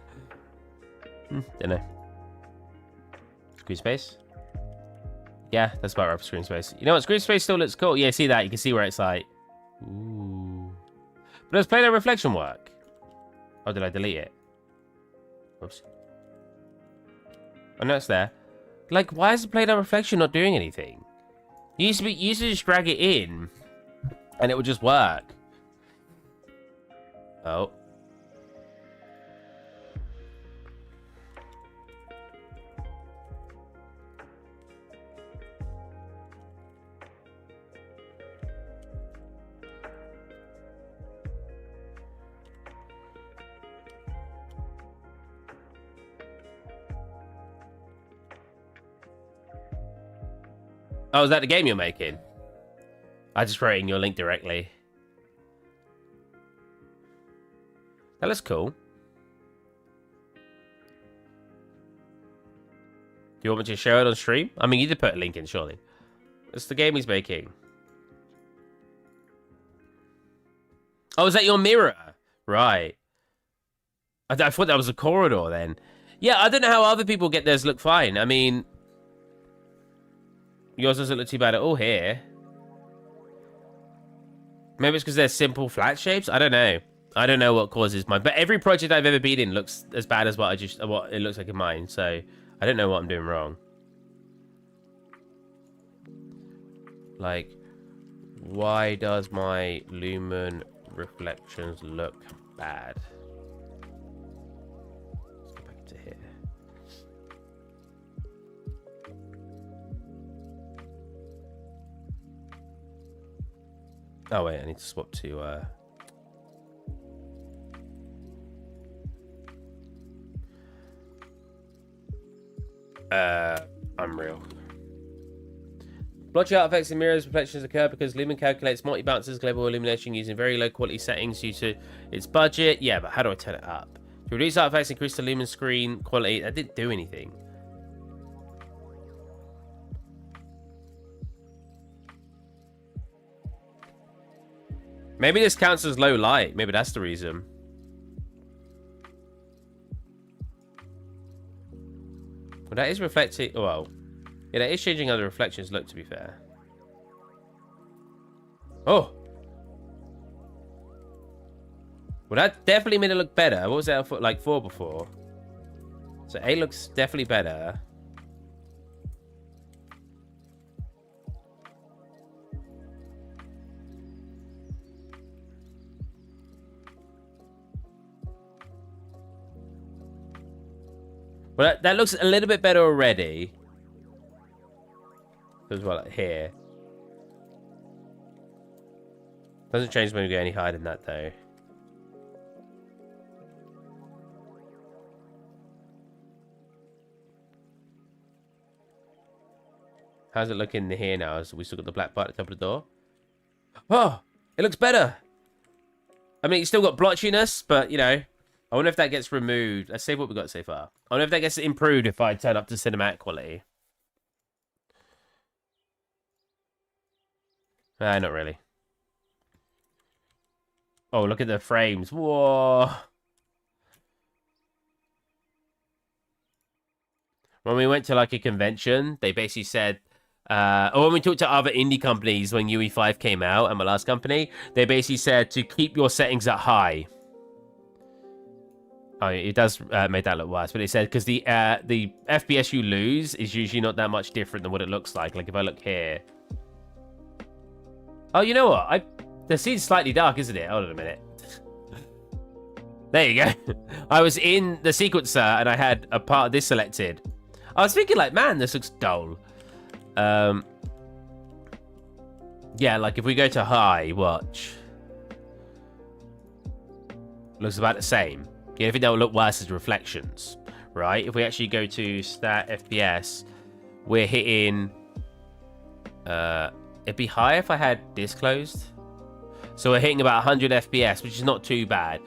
A: know. Screen space? Yeah, that's about right for screen space. You know what? Screen space still looks cool. Yeah, see that? You can see where it's like... Ooh. But does planar reflection work? Oh, did I delete it? Oops. Oh, no, it's there. Like, why is the planar reflection not doing anything? You used to just drag it in, and it would just work. Oh. Oh, is that the game you're making? I just wrote in your link directly. That looks cool. Do you want me to show it on stream? I mean, you did put a link in, surely. It's the game he's making. Oh, is that your mirror? Right. I thought that was a corridor then. Yeah, I don't know how other people get theirs look fine. I mean... Yours doesn't look too bad at all here. Maybe it's because they're simple flat shapes? I don't know. I don't know what causes mine. But every project I've ever been in looks as bad as what it looks like in mine. So I don't know what I'm doing wrong. Like, why does my lumen reflections look bad? Let's go back to here. Oh wait, I need to swap to Unreal. Blotchy artifacts and mirrors reflections occur because Lumen calculates multi-bounces global illumination using very low quality settings due to its budget. Yeah, but how do I turn it up? To reduce artifacts, increase the Lumen screen quality. That didn't do anything. Maybe this counts as low light. Maybe that's the reason. Well, that is reflecting. Well, yeah, that is changing how the reflections look, to be fair. Oh! Well, that definitely made it look better. What was that for, like 4 before? So 8 looks definitely better. Well, that looks a little bit better already. As well, like here. Doesn't change when we go any higher than that, though. How's it looking here now? So we still got the black part at the top of the door. Oh, it looks better. I mean, it's still got blotchiness, but, you know, I wonder if that gets removed. Let's save what we got so far. I wonder if that gets improved if I turn up to cinematic quality. Not really. Oh, look at the frames. Whoa. When we went to, like, a convention, they basically said... or when we talked to other indie companies when UE5 came out, and my last company, they basically said to keep your settings at high. Oh, it does make that look worse, but it said because the FPS you lose is usually not that much different than what it looks like. Like if I look here. Oh, you know what? The scene's slightly dark, isn't it? Hold on a minute. There you go. I was in the sequencer and I had a part of this selected. I was thinking like, man, this looks dull. Yeah, like if we go to high, watch. Looks about the same. The only thing that will look worse is reflections, right? If we actually go to stat FPS, we're hitting... it'd be higher if I had this closed. So we're hitting about 100 FPS, which is not too bad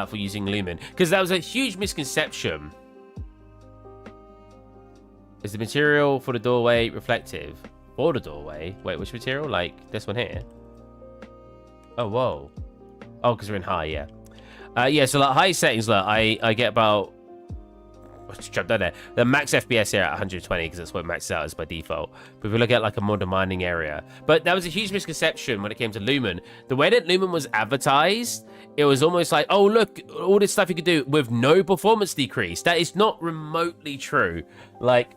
A: for using Lumen. Because that was a huge misconception. Is the material for the doorway reflective? For the doorway? Wait, which material? Like this one here? Oh, whoa. Oh, because we're in high, yeah. Yeah, so like high settings, look, I get about... Let's jump down there. The max FPS here at 120, because that's what it maxes out as by default. But if we look at like a more demanding area. But that was a huge misconception when it came to Lumen. The way that Lumen was advertised, it was almost like, oh, look, all this stuff you could do with no performance decrease. That is not remotely true. Like,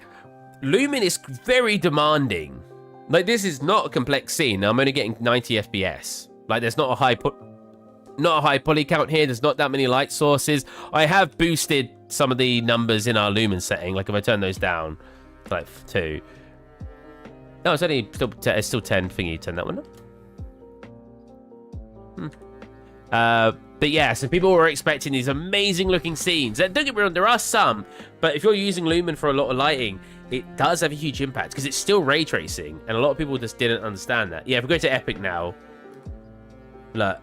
A: Lumen is very demanding. Like, this is not a complex scene. I'm only getting 90 FPS. Like, there's not a high poly count here. There's not that many light sources. I have boosted some of the numbers in our Lumen setting. Like if I turn those down to like 2. No, it's only still 10 thingy. Turn that one up. But yeah, so people were expecting these amazing looking scenes. And don't get me wrong, there are some, but if you're using Lumen for a lot of lighting, it does have a huge impact because it's still ray tracing, and a lot of people just didn't understand that. Yeah, if we go to Epic now, look.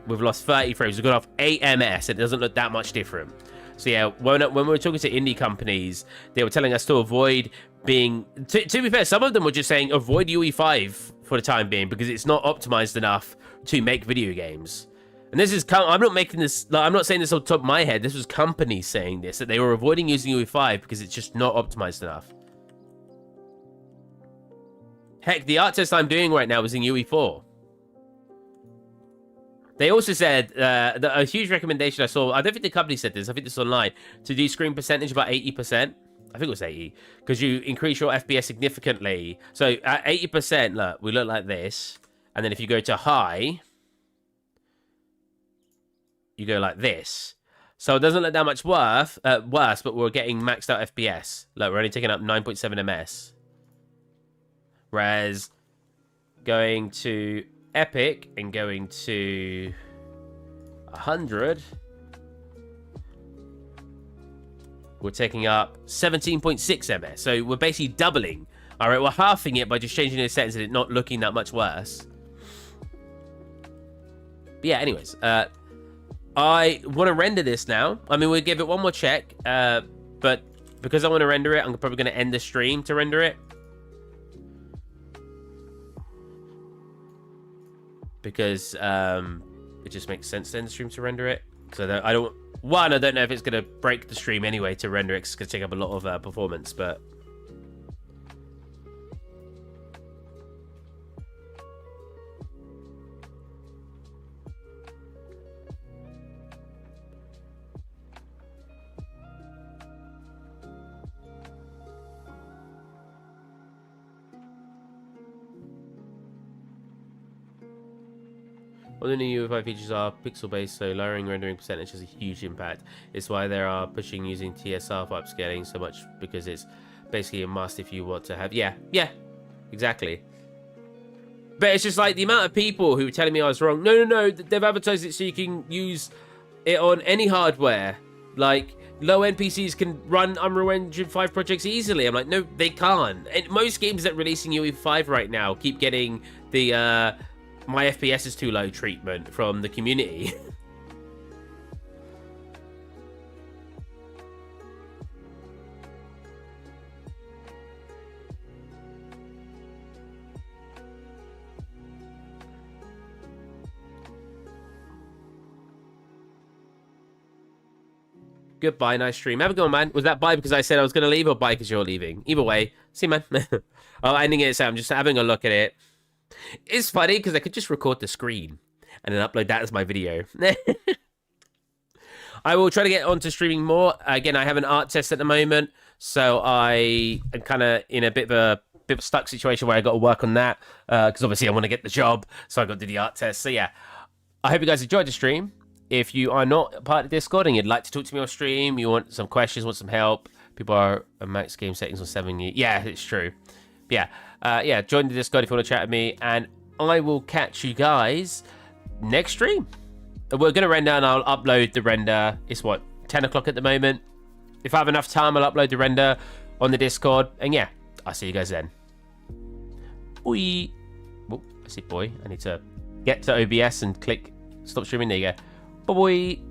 A: We've lost 30 frames. We've got off 8 ms. It doesn't look that much different. So yeah, when we were talking to indie companies, they were telling us to avoid being... To be fair, some of them were just saying avoid UE5 for the time being because it's not optimized enough to make video games. And this is... I'm not making this... Like, I'm not saying this on top of my head. This was companies saying this, that they were avoiding using UE5 because it's just not optimized enough. Heck, the art test I'm doing right now is in UE4. They also said that a huge recommendation I saw, I don't think the company said this, I think this is online, to do screen percentage about 80%. I think it was 80, because you increase your FPS significantly. So at 80%, look, we look like this. And then if you go to high, you go like this. So it doesn't look that much worse, but we're getting maxed out FPS. Look, we're only taking up 9.7 ms. Whereas going to Epic and going to 100, we're taking up 17.6 ms. So we're basically doubling. All right, we're halving it by just changing the settings and it not looking that much worse. But yeah, anyways, I want to render this now. I mean, we'll give it one more check, but because I want to render it, I'm probably going to end the stream to render it. Because it just makes sense to end the stream to render it. So I don't know if it's going to break the stream anyway to render it, because it's going to take up a lot of performance, but... One of the new UE5 features are pixel-based, so lowering rendering percentage has a huge impact. It's why they are pushing using TSR for upscaling so much, because it's basically a must if you want to have... Yeah, exactly. But it's just like the amount of people who were telling me I was wrong. No, they've advertised it so you can use it on any hardware. Like, low NPCs can run Unreal Engine 5 projects easily. I'm like, no, they can't. And most games that are releasing UE5 right now keep getting the my FPS is too low treatment from the community. Goodbye, nice stream. Have a good one, man. Was that bye because I said I was going to leave or bye because you're leaving? Either way, see you, man. I'm ending it, so I'm just having a look at it. It's funny because I could just record the screen and then upload that as my video. I will try to get onto streaming more. Again, I have an art test at the moment, so I am kind of in a bit of a stuck situation where I got to work on that because obviously I want to get the job, so I got to do the art test. So yeah, I hope you guys enjoyed the stream. If you are not part of Discord and you'd like to talk to me on stream, you want some questions, want some help, people are max game settings on 7. Yeah, it's true. But yeah, join the Discord if you want to chat with me, and I will catch you guys next stream. We're going to render and I'll upload the render. It's what, 10 o'clock at the moment. If I have enough time, I'll upload the render on the Discord. And yeah, I'll see you guys then. Boy. Oh, I see boy. I need to get to OBS and click stop streaming. There you go. Bye-bye.